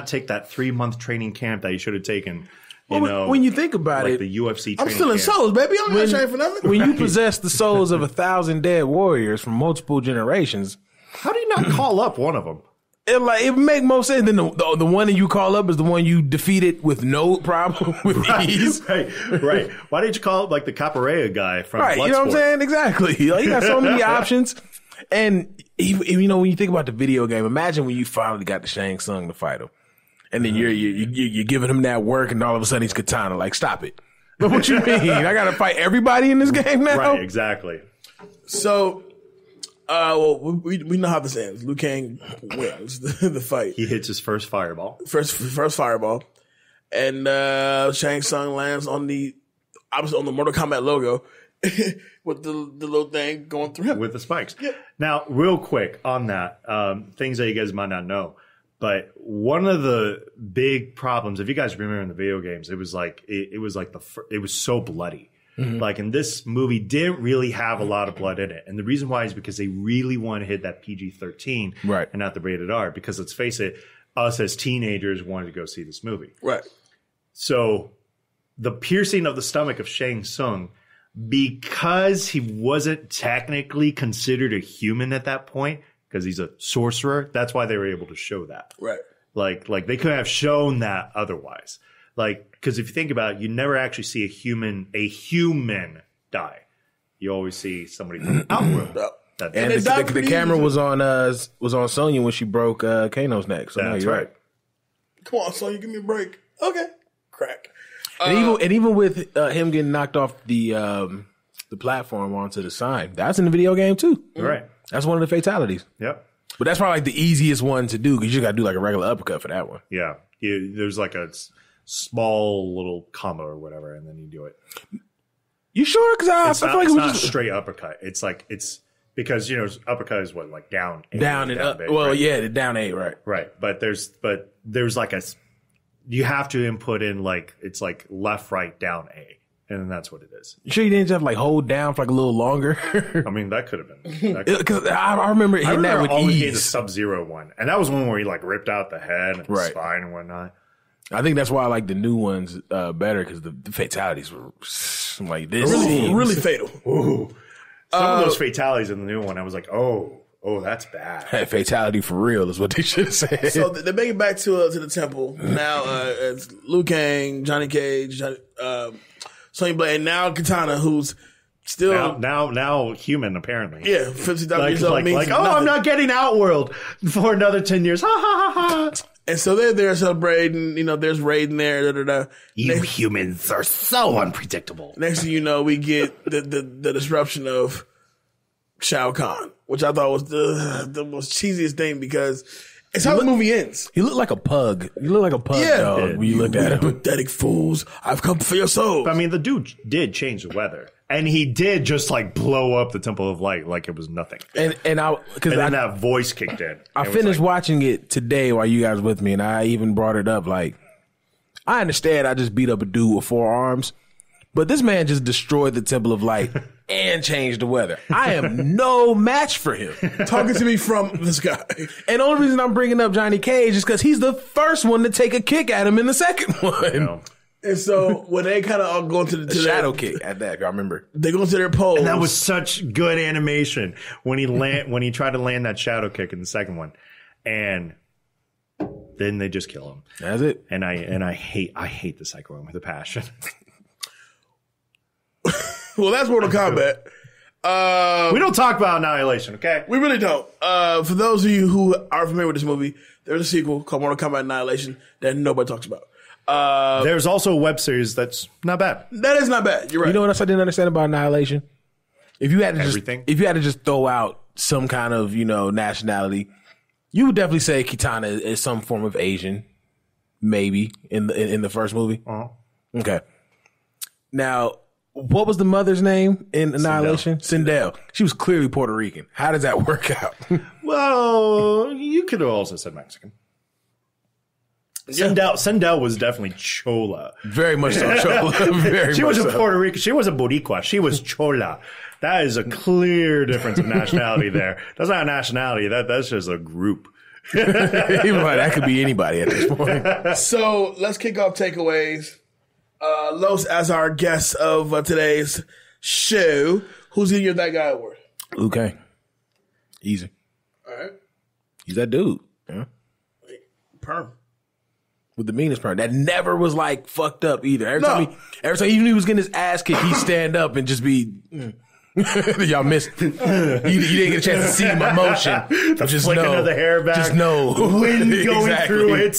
[SPEAKER 2] take that 3-month training camp that he should have taken.
[SPEAKER 3] When you think about
[SPEAKER 2] it, the UFC.
[SPEAKER 1] I'm still in souls, baby. I'm not training for nothing.
[SPEAKER 3] When you possess the souls of 1,000 dead warriors from multiple generations,
[SPEAKER 2] how do you not call up one of them?
[SPEAKER 3] It make more sense than the one that you call up is the one you defeated with no problem with ease.
[SPEAKER 2] Right. Why did you call up like the Capoeira guy from Bloodsport?
[SPEAKER 3] You know what I'm saying? Exactly. You got so many options. And when you think about the video game, imagine when you finally got the Shang Tsung to fight him, and then you're giving him that work, and all of a sudden he's katana. Like, stop it! But what you mean? I got to fight everybody in this game now?
[SPEAKER 2] Right, exactly.
[SPEAKER 1] So, we know how this ends. Liu Kang wins the fight.
[SPEAKER 2] He hits his first fireball.
[SPEAKER 1] First fireball, and Shang Tsung lands on the Mortal Kombat logo. With the little thing going through him.
[SPEAKER 2] With the spikes. Yeah. Now, real quick on that, things that you guys might not know, but one of the big problems, if you guys remember in the video games, it was like, it was so bloody. Like, and this movie didn't really have a lot of blood in it. And the reason why is because they really want to hit that PG-13
[SPEAKER 3] Right.
[SPEAKER 2] and not the rated R. Because let's face it, us as teenagers wanted to go see this movie.
[SPEAKER 1] Right.
[SPEAKER 2] So the piercing of the stomach of Shang Tsung, because he wasn't technically considered a human at that point, because he's a sorcerer, that's why they were able to show that.
[SPEAKER 1] Right.
[SPEAKER 2] Like they could have shown that otherwise. Like, because if you think about it, you never actually see a human die. You always see somebody from Outworld. That
[SPEAKER 3] And the camera was on Sonya when she broke Kano's neck. So no,
[SPEAKER 2] That's
[SPEAKER 3] you're
[SPEAKER 2] right.
[SPEAKER 3] right.
[SPEAKER 1] Come on, Sonya, give me a break. Okay. Crack.
[SPEAKER 3] And even with him getting knocked off the platform onto the sign, that's in the video game too.
[SPEAKER 2] Right.
[SPEAKER 3] That's one of the fatalities.
[SPEAKER 2] Yep.
[SPEAKER 3] But that's probably like the easiest one to do because you just got to do like a regular uppercut for that one.
[SPEAKER 2] Yeah. There's like a small little comma or whatever, and then you do it.
[SPEAKER 3] You sure? Because I feel like
[SPEAKER 2] It's
[SPEAKER 3] it
[SPEAKER 2] not
[SPEAKER 3] was just
[SPEAKER 2] straight uppercut. It's like because uppercut is what, like down A,
[SPEAKER 3] down and up.
[SPEAKER 2] B,
[SPEAKER 3] Well,
[SPEAKER 2] right?
[SPEAKER 3] yeah, the down A, right?
[SPEAKER 2] Right. But there's like you have to input in like it's like left, right, down A, and then that's what it is.
[SPEAKER 3] You sure you didn't just like hold down for like a little longer?
[SPEAKER 2] I mean, that could have been.
[SPEAKER 3] Because I remember hitting that with
[SPEAKER 2] always the
[SPEAKER 3] ease.
[SPEAKER 2] Sub-Zero one, and that was one where he like ripped out the head and the
[SPEAKER 3] Right.
[SPEAKER 2] spine and whatnot.
[SPEAKER 3] I think that's why I like the new ones better because the fatalities were like this.
[SPEAKER 1] Really fatal.
[SPEAKER 2] Some of those fatalities in the new one, I was like, oh, that's bad.
[SPEAKER 3] Hey, fatality for real is what they should have said.
[SPEAKER 1] So they make it back to the temple. Now it's Liu Kang, Johnny Cage, Sonya Blade, and now Katana, who's still
[SPEAKER 2] Now human apparently.
[SPEAKER 1] 50,000
[SPEAKER 2] Like,
[SPEAKER 1] years old.
[SPEAKER 2] like,
[SPEAKER 1] means
[SPEAKER 2] like,
[SPEAKER 1] nothing.
[SPEAKER 2] I'm not getting Outworld for another 10 years. Ha ha ha ha.
[SPEAKER 1] And so they're there celebrating. There's Raiden there. Da, da, da.
[SPEAKER 2] You humans are so unpredictable.
[SPEAKER 1] Next thing you know, we get the disruption of Shao Kahn, which I thought was the most cheesiest thing because it's how the movie ends.
[SPEAKER 3] He looked like a pug. He looked like a pug dog when you looked at him.
[SPEAKER 1] Pathetic fools! I've come for your soul.
[SPEAKER 2] I mean, the dude did change the weather, and he did just like blow up the Temple of Light like it was nothing.
[SPEAKER 3] And
[SPEAKER 2] And then that voice kicked in.
[SPEAKER 3] I
[SPEAKER 2] It was
[SPEAKER 3] finished
[SPEAKER 2] like,
[SPEAKER 3] watching it today while you guys were with me, and I even brought it up. Like, I understand I just beat up a dude with 4 arms, but this man just destroyed the Temple of Light and changed the weather. I am no match for him.
[SPEAKER 1] Talking to me from this guy.
[SPEAKER 3] And the only reason I'm bringing up Johnny Cage is because he's the first one to take a kick at him in the second one.
[SPEAKER 2] You know.
[SPEAKER 1] And so when they kind of all go into
[SPEAKER 3] A shadow kick at that, if y'all remember.
[SPEAKER 1] they go into their pose.
[SPEAKER 2] And that was such good animation when he tried to land that shadow kick in the second one, and then they just kill him.
[SPEAKER 3] That's it.
[SPEAKER 2] And I hate the second one with a passion.
[SPEAKER 1] well, that's Mortal Kombat.
[SPEAKER 2] We don't talk about Annihilation, okay?
[SPEAKER 1] We really don't. For those of you who are familiar with this movie, there's a sequel called Mortal Kombat Annihilation that nobody talks about.
[SPEAKER 2] There's also a web series that's not bad.
[SPEAKER 1] That is not bad. You're right.
[SPEAKER 3] You know what else I didn't understand about Annihilation? If you had to
[SPEAKER 2] Everything?
[SPEAKER 3] if you had to just throw out some kind of, nationality, you would definitely say Kitana is some form of Asian, maybe in the first movie.
[SPEAKER 2] Uh-huh.
[SPEAKER 3] Okay. Now, what was the mother's name in Annihilation? Sindel. She was clearly Puerto Rican. How does that work out?
[SPEAKER 2] Well, you could have also said Mexican. Sindel was definitely Chola.
[SPEAKER 3] Very much so. Very
[SPEAKER 2] She
[SPEAKER 3] much
[SPEAKER 2] wasn't
[SPEAKER 3] so.
[SPEAKER 2] Puerto Rican. She wasn't Boricua. She was Chola. That is a clear difference of nationality there. That's not a nationality. That's just a group.
[SPEAKER 3] Even like, that could be anybody at this point.
[SPEAKER 1] So let's kick off takeaways. Los, as our guest of today's show, who's going to give that guy a word?
[SPEAKER 3] Okay. Easy.
[SPEAKER 1] All right.
[SPEAKER 3] He's that dude. Yeah.
[SPEAKER 1] Perm.
[SPEAKER 3] With the meanest part. That never was like fucked up either. Every
[SPEAKER 1] No.
[SPEAKER 3] time even when he was getting his ass kicked, he'd stand up and just be y'all missed it. You didn't get a chance to see my motion. Just
[SPEAKER 2] Flicking
[SPEAKER 3] know.
[SPEAKER 2] of the hair back.
[SPEAKER 3] Just know.
[SPEAKER 2] Wind going
[SPEAKER 3] Exactly.
[SPEAKER 2] through it.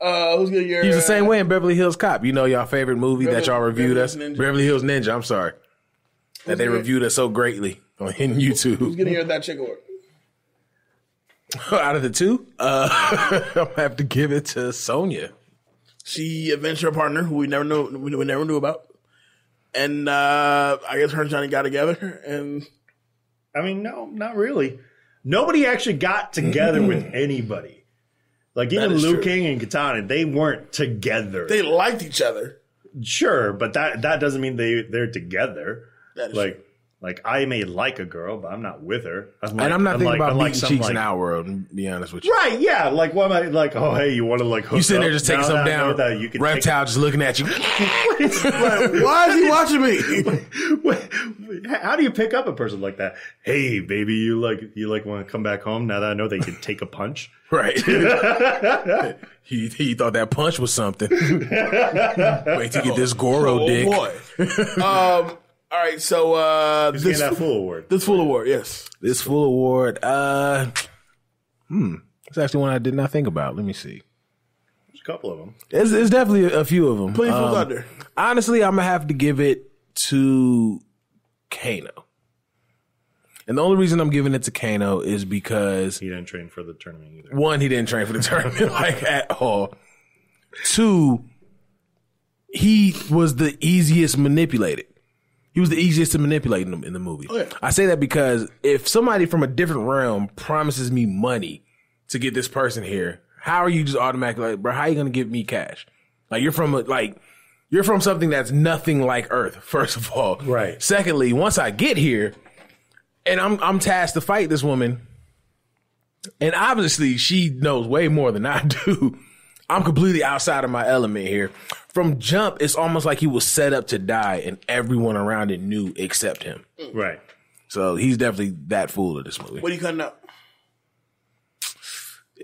[SPEAKER 1] Who's going to your...
[SPEAKER 3] He's the same way in Beverly Hills Cop. You know y'all favorite movie that y'all reviewed us?
[SPEAKER 1] Ninja.
[SPEAKER 3] Beverly Hills Ninja, I'm sorry. That they reviewed us so greatly on YouTube.
[SPEAKER 1] Who's going to hear that chick a word?
[SPEAKER 3] Out of the two, I'm gonna have to give it to Sonya.
[SPEAKER 1] She avenged her partner, who we never knew about. And I guess her and Johnny got together. And
[SPEAKER 2] I mean, no, not really. Nobody actually got together with anybody. Like even
[SPEAKER 1] is
[SPEAKER 2] Liu
[SPEAKER 1] true.
[SPEAKER 2] Kang and Katana, they weren't together.
[SPEAKER 1] they liked each other.
[SPEAKER 2] Sure, but that doesn't mean they're together.
[SPEAKER 1] That is
[SPEAKER 2] Like I may like a girl, but I'm not with her.
[SPEAKER 3] And I'm not thinking about beating cheeks in our world, to be honest with you.
[SPEAKER 2] Right, yeah. Like, what am I, like, oh, hey, you want to, like, hook
[SPEAKER 3] You sitting there
[SPEAKER 2] up?
[SPEAKER 3] just taking
[SPEAKER 2] Now
[SPEAKER 3] something
[SPEAKER 2] that I know
[SPEAKER 3] down,
[SPEAKER 2] that you can
[SPEAKER 3] reptile just looking at you.
[SPEAKER 1] Why is he watching me?
[SPEAKER 2] How do you pick up a person like that? Hey, baby, you want to come back home now that I know that you can take a punch?
[SPEAKER 3] Right. he thought that punch was something. Wait to get this Goro dick.
[SPEAKER 1] Boy. All right, so
[SPEAKER 2] Who's getting that Fool Award?
[SPEAKER 1] This Fool Award, yes.
[SPEAKER 3] This Fool Award, it's actually one I did not think about. Let me see.
[SPEAKER 2] There's a couple of them.
[SPEAKER 3] It's definitely a few of them.
[SPEAKER 1] Playful Thunder.
[SPEAKER 3] Honestly, I'm gonna have to give it to Kano. And the only reason I'm giving it to Kano is because
[SPEAKER 2] He didn't train for the tournament either.
[SPEAKER 3] one, he didn't train for the tournament like at all. Two, he was the easiest manipulated. He was the easiest to manipulate in the movie.
[SPEAKER 1] Oh, yeah.
[SPEAKER 3] I say that because if somebody from a different realm promises me money to get this person here, how are you just automatically like, bro, how are you going to give me cash? Like you're from something that's nothing like Earth, first of all.
[SPEAKER 2] Right.
[SPEAKER 3] Secondly, once I get here and I'm tasked to fight this woman, and obviously she knows way more than I do. I'm completely outside of my element here. From jump, it's almost like he was set up to die and everyone around it knew except him.
[SPEAKER 2] Right.
[SPEAKER 3] So he's definitely that fool of this movie.
[SPEAKER 1] What are you cutting out?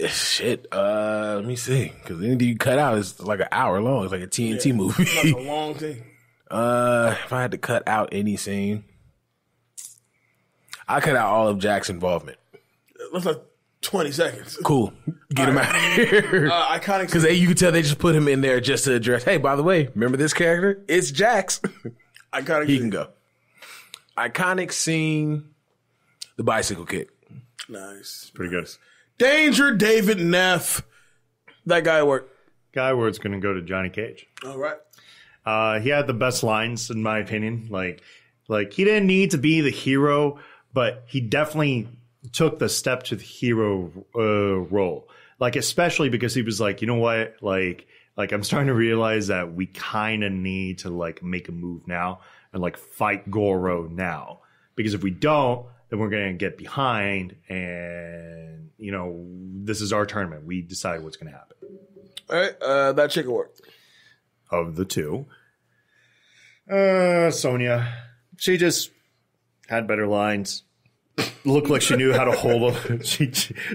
[SPEAKER 3] Shit. Let me see. Because anything you cut out is like an hour long. It's like a TNT movie.
[SPEAKER 1] That's a long thing.
[SPEAKER 3] If I had to cut out any scene, I cut out all of Jack's involvement.
[SPEAKER 1] Let's like 20 seconds.
[SPEAKER 3] Cool. Get him out of here.
[SPEAKER 1] Iconic.
[SPEAKER 3] Because you can tell they just put him in there just to address, hey, by the way, remember this character? It's Jax.
[SPEAKER 1] Iconic.
[SPEAKER 3] He can go. Iconic scene, the bicycle kick.
[SPEAKER 1] Nice.
[SPEAKER 2] Pretty good.
[SPEAKER 1] Danger David Neff. That guy worked.
[SPEAKER 2] Guy Award's going to go to Johnny Cage.
[SPEAKER 1] All right.
[SPEAKER 2] He had the best lines, in my opinion. Like he didn't need to be the hero, but he definitely took the step to the hero role. Like, especially because he was like, you know what? Like I'm starting to realize that we kind of need to like make a move now and like fight Goro now. Because if we don't, then we're going to get behind and, you know, this is our tournament. We decide what's going to happen.
[SPEAKER 1] All right. That chick worked.
[SPEAKER 2] Of the two, Sonya, she just had better lines. Looked like she knew how to hold them.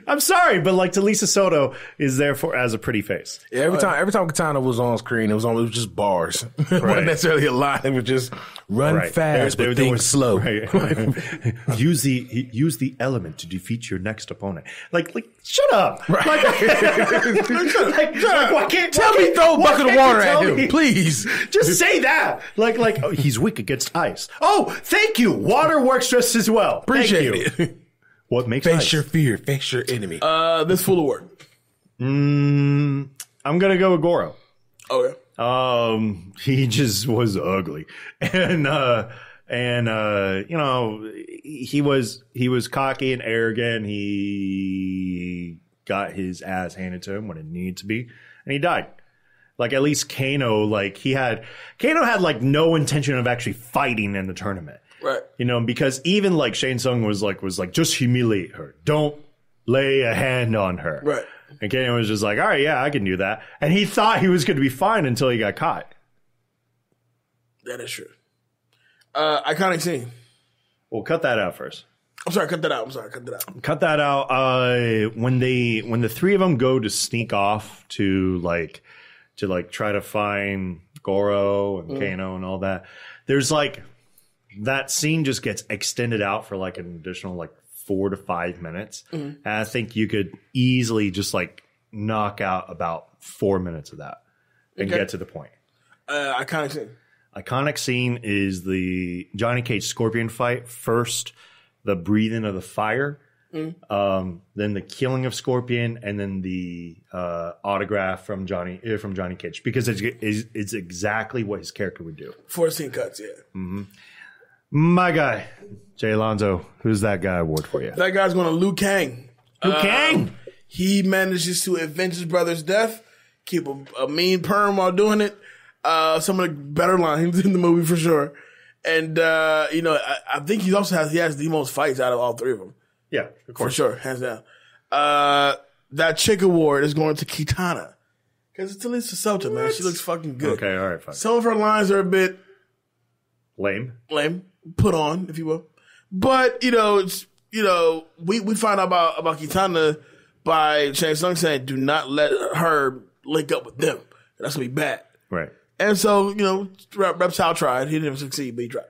[SPEAKER 2] I'm sorry, but like Talisa Soto is there as a pretty face.
[SPEAKER 3] Yeah, every time Katana was on screen, it was just bars. It wasn't necessarily a line. It was just run fast, but think slow.
[SPEAKER 2] Right. use the element to defeat your next opponent. Like shut up. Right. Like, why can't
[SPEAKER 3] Tell me throw a bucket of water at him, please.
[SPEAKER 2] Just say that. Like oh, he's weak against ice. Oh, thank you. Water works just as well.
[SPEAKER 3] Appreciate
[SPEAKER 2] it. What makes
[SPEAKER 3] face
[SPEAKER 2] ice?
[SPEAKER 3] your fear, face your enemy.
[SPEAKER 1] This Fool Award.
[SPEAKER 2] I'm gonna go with Goro.
[SPEAKER 1] Okay.
[SPEAKER 2] He just was ugly, and you know, he was cocky and arrogant. He got his ass handed to him when it needed to be, and he died. Like at least Kano had like no intention of actually fighting in the tournament.
[SPEAKER 1] Right.
[SPEAKER 2] You know, because even like Shang Tsung was like just humiliate her. Don't lay a hand on her.
[SPEAKER 1] Right.
[SPEAKER 2] And Kano was just like, all right, yeah, I can do that. And he thought he was going to be fine until he got caught.
[SPEAKER 1] That is true. Iconic scene.
[SPEAKER 2] Well, cut that out first.
[SPEAKER 1] I'm sorry, cut that out.
[SPEAKER 2] Cut that out. When the three of them go to sneak off to try to find Goro and Kano and all that, there's like that scene just gets extended out for like an additional like 4 to 5 minutes. And I think you could easily just like knock out about 4 minutes of that and get to the point.
[SPEAKER 1] Iconic scene.
[SPEAKER 2] Iconic scene is the Johnny Cage Scorpion fight. First, the breathing of the fire, then the killing of Scorpion, and then the autograph from Johnny Cage, because it's exactly what his character would do.
[SPEAKER 1] 4 scene cuts, yeah.
[SPEAKER 2] Mm-hmm. My guy, Jay Alonso, who's that guy award for you?
[SPEAKER 1] That guy's going to Liu Kang.
[SPEAKER 2] Liu Kang?
[SPEAKER 1] He manages to avenge his brother's death, keep a mean perm while doing it. Some of the better lines in the movie for sure. And, I think he has the most fights out of all three of them.
[SPEAKER 2] Yeah, of
[SPEAKER 1] For
[SPEAKER 2] course.
[SPEAKER 1] sure, hands down. That chick award is going to Kitana. Because it's Talisa Sota, man. She looks fucking good.
[SPEAKER 2] Okay, all right, fine.
[SPEAKER 1] Some of her lines are a bit
[SPEAKER 2] Lame.
[SPEAKER 1] put on, if you will. But, we find out about Kitana by Shang Tsung saying, do not let her link up with them. That's going to be bad.
[SPEAKER 2] Right.
[SPEAKER 1] And so, Reptile tried. He didn't succeed, but he tried.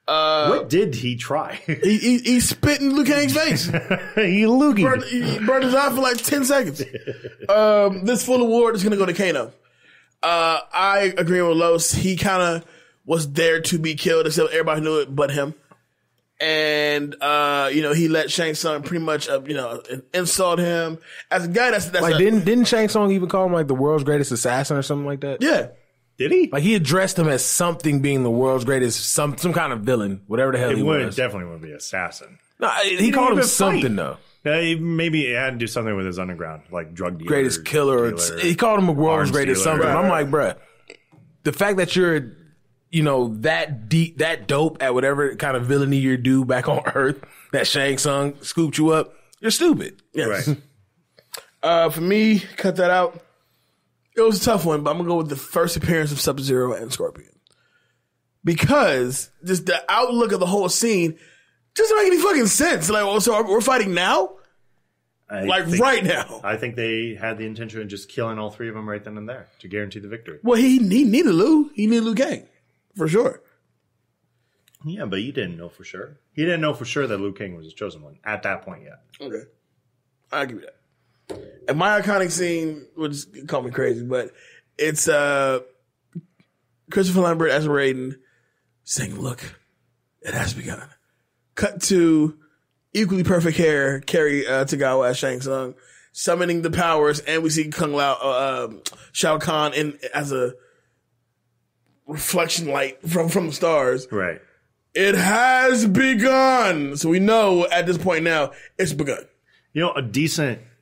[SPEAKER 2] What did he try?
[SPEAKER 1] He spit in Liu Kang's face.
[SPEAKER 2] He loogied.
[SPEAKER 1] He burned his eye for like 10 seconds. This full award is going to go to Kano. I agree with Los. He kind of was there to be killed, except everybody knew it but him. And, he let Shang Tsung pretty much, insult him. As a guy that's
[SPEAKER 3] Like, didn't Shang Tsung even call him like the world's greatest assassin or something like that?
[SPEAKER 1] yeah.
[SPEAKER 2] Did he?
[SPEAKER 3] Like he addressed him as something being the world's greatest, some kind of villain, whatever the hell he was.
[SPEAKER 2] Definitely would be assassin.
[SPEAKER 3] No, he called him
[SPEAKER 2] even
[SPEAKER 3] something
[SPEAKER 2] fight.
[SPEAKER 3] though.
[SPEAKER 2] Maybe he had to do something with his underground, like drug dealer.
[SPEAKER 3] Greatest killer. He called him a world's
[SPEAKER 2] arms
[SPEAKER 3] greatest
[SPEAKER 2] dealer.
[SPEAKER 3] something.
[SPEAKER 1] Right.
[SPEAKER 3] I'm like, bruh, the fact that you're, that deep, that dope at whatever kind of villainy you do back on Earth, that Shang Tsung scooped you up, you're stupid.
[SPEAKER 1] Yes.
[SPEAKER 2] Right.
[SPEAKER 1] For me, cut that out. It was a tough one, but I'm going to go with the first appearance of Sub-Zero and Scorpion. Because just the outlook of the whole scene doesn't make any fucking sense. Like, so we're fighting now? Right now.
[SPEAKER 2] I think they had the intention of just killing all three of them right then and there to guarantee the victory.
[SPEAKER 1] Well, he needed Liu. He needed Liu Kang. For sure.
[SPEAKER 2] Yeah, but you didn't know for sure. He didn't know for sure that Liu Kang was the chosen one at that point yet.
[SPEAKER 1] Okay. I'll give you that. And my iconic scene, which call me crazy, but it's Christopher Lambert as Raiden saying, look, it has begun. Cut to equally perfect hair, Kerry Tagawa as Shang Tsung, summoning the powers, and we see Kung Lao, Shao Kahn as a reflection light from the stars.
[SPEAKER 2] Right.
[SPEAKER 1] It has begun. So we know at this point now, it's begun.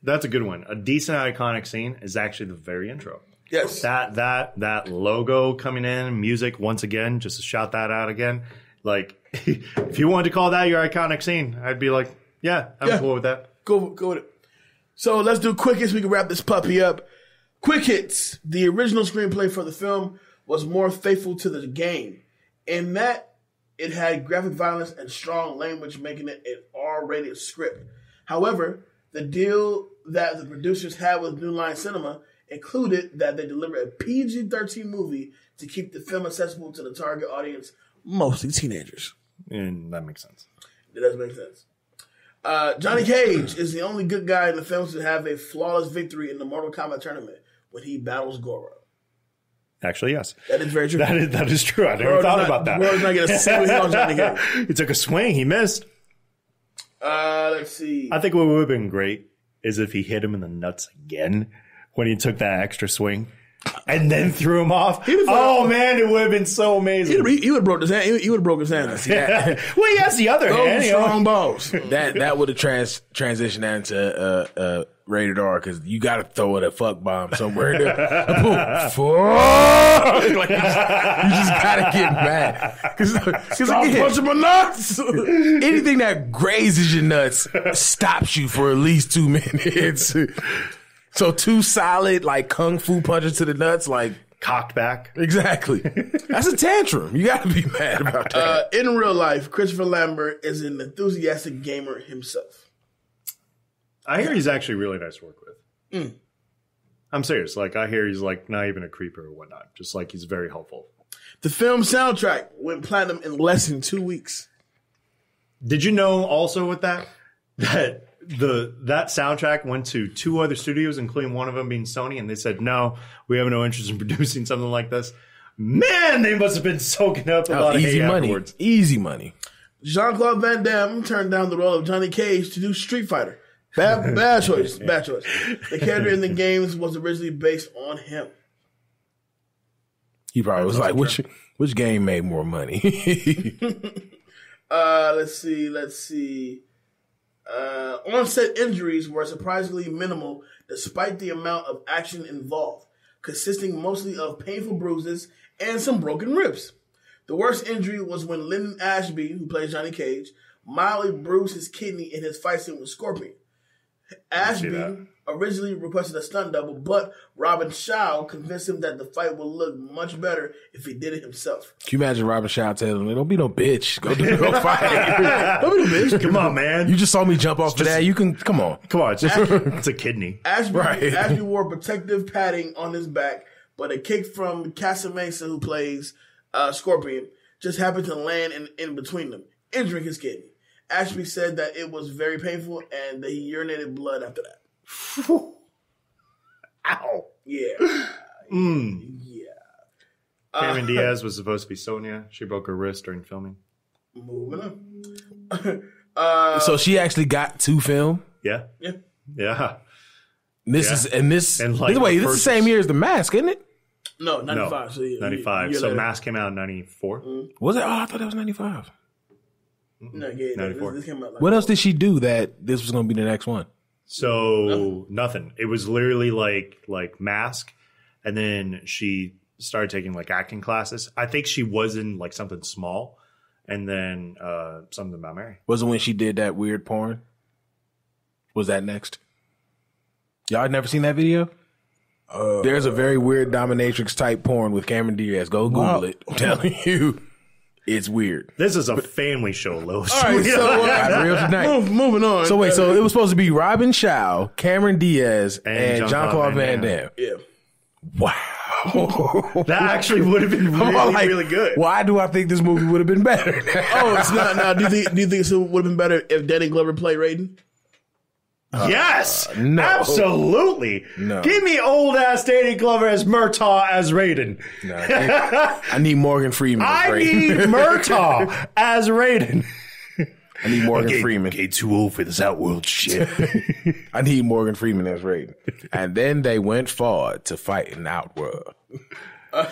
[SPEAKER 2] That's a good one. A decent iconic scene is actually the very intro.
[SPEAKER 1] Yes.
[SPEAKER 2] That logo coming in, music once again, just to shout that out again. Like, if you wanted to call that your iconic scene, I'd be like, yeah, I'm cool with that.
[SPEAKER 1] Go with it. So let's do quick hits. We can wrap this puppy up. Quick hits. The original screenplay for the film was more faithful to the game, in that it had graphic violence and strong language, making it an R-rated script. However, the deal that the producers had with New Line Cinema included that they deliver a PG-13 movie to keep the film accessible to the target audience, mostly teenagers.
[SPEAKER 2] And that makes sense.
[SPEAKER 1] It does make sense. Johnny Cage is the only good guy in the film to have a flawless victory in the Mortal Kombat tournament when he battles Goro.
[SPEAKER 2] Actually, yes.
[SPEAKER 1] That is very true.
[SPEAKER 2] That is true. I never thought about that.
[SPEAKER 1] The world's not going to see what he on Johnny Cage.
[SPEAKER 2] He took a swing. He missed.
[SPEAKER 1] Let's see.
[SPEAKER 2] I think what would have been great is if he hit him in the nuts again when he took that extra swing and then threw him off. Oh, man, it would have been so amazing.
[SPEAKER 1] He would have broke his hand. He would have broke his hand.
[SPEAKER 2] Well, he has the other hand.
[SPEAKER 1] Strong balls.
[SPEAKER 3] That would have transitioned that into rated R, because you got to throw it a fuck bomb somewhere. Boom. Fuck. Like, you just got to get mad. Because
[SPEAKER 1] Punching my nuts.
[SPEAKER 3] anything that grazes your nuts stops you for at least 2 minutes. So 2 solid, like, kung fu punches to the nuts, like,
[SPEAKER 2] Cocked back.
[SPEAKER 3] exactly. That's a tantrum. You got to be mad about that.
[SPEAKER 1] In real life, Christopher Lambert is an enthusiastic gamer himself.
[SPEAKER 2] I hear he's actually really nice to work with. I'm serious. Like, I hear he's like not even a creeper or whatnot. Just like he's very helpful.
[SPEAKER 1] The film soundtrack went platinum in less than 2 weeks.
[SPEAKER 2] Did you know also with that that soundtrack went to 2 other studios, including one of them being Sony, and they said, no, we have no interest in producing something like this. Man, they must have been soaking up a lot of
[SPEAKER 3] easy
[SPEAKER 2] hate
[SPEAKER 3] money.
[SPEAKER 2] afterwards.
[SPEAKER 3] Easy money.
[SPEAKER 1] Jean-Claude Van Damme turned down the role of Johnny Cage to do Street Fighter. Bad choice. Bad choice. The character in the games was originally based on him.
[SPEAKER 3] He probably was like, which game made more money?
[SPEAKER 1] Let's see. On-set injuries were surprisingly minimal despite the amount of action involved, consisting mostly of painful bruises and some broken ribs. The worst injury was when Lyndon Ashby, who plays Johnny Cage, mildly bruised his kidney in his fight scene with Scorpion. Ashby originally requested a stunt double, but Robin Shaw convinced him that the fight would look much better if he did it himself.
[SPEAKER 3] Can you imagine Robin Shaw telling him, don't be no bitch. Go fight.
[SPEAKER 1] Don't be no bitch.
[SPEAKER 2] Come on, man.
[SPEAKER 3] You just saw me jump off of that. You can, come on.
[SPEAKER 2] Come on. It's a kidney.
[SPEAKER 1] Ashby wore protective padding on his back, but a kick from Casamesa, who plays Scorpion, just happened to land in between them, injuring his kidney. Ashby said that it was very painful and that he urinated blood after that.
[SPEAKER 2] Ow.
[SPEAKER 1] Yeah. Yeah.
[SPEAKER 2] Cameron Diaz was supposed to be Sonya. She broke her wrist during filming.
[SPEAKER 1] Moving on.
[SPEAKER 3] So she actually got to film?
[SPEAKER 2] Yeah.
[SPEAKER 1] Yeah.
[SPEAKER 2] Yeah.
[SPEAKER 3] This is
[SPEAKER 2] like
[SPEAKER 3] wait, this is the same year as The Mask, isn't it?
[SPEAKER 1] No, 95.
[SPEAKER 2] No,
[SPEAKER 1] So yeah,
[SPEAKER 2] 95. So Mask came out in 94.
[SPEAKER 3] Was it? Oh, I thought that was 95.
[SPEAKER 1] No, yeah,
[SPEAKER 2] 94.
[SPEAKER 1] This came out like
[SPEAKER 3] What else did she do that this was going to be the next one?
[SPEAKER 2] So nothing. It was literally like Mask, and then she started taking like acting classes. I think she was in like something small, and then something about Mary.
[SPEAKER 3] Was it when she did that weird porn? Was that next? Y'all had never seen that video? There's a very weird dominatrix type porn with Cameron Diaz. Go Google it. I'm telling you, it's weird.
[SPEAKER 2] This is a family show, Lois.
[SPEAKER 1] All right, so
[SPEAKER 3] Got real tonight.
[SPEAKER 1] moving on.
[SPEAKER 3] So wait, so it was supposed to be Robin Shaw, Cameron Diaz, and Jean-Claude Van Damme.
[SPEAKER 1] Yeah.
[SPEAKER 3] Wow.
[SPEAKER 2] That actually would have been really good.
[SPEAKER 3] Why do I think this movie would have been better?
[SPEAKER 1] It's not. Now, do you think it would have been better if Danny Glover played Raiden?
[SPEAKER 2] Yes,
[SPEAKER 3] no.
[SPEAKER 2] Absolutely.
[SPEAKER 3] No.
[SPEAKER 2] Give me old ass Danny Glover as Murtaugh as Raiden.
[SPEAKER 3] No, I need Morgan Freeman. As
[SPEAKER 2] I
[SPEAKER 3] Raiden.
[SPEAKER 2] need Murtaugh as Raiden.
[SPEAKER 3] I need Morgan Freeman.
[SPEAKER 2] Okay, too old for this outworld shit.
[SPEAKER 3] I need Morgan Freeman as Raiden. And then they went forward to fight in Outworld.
[SPEAKER 1] All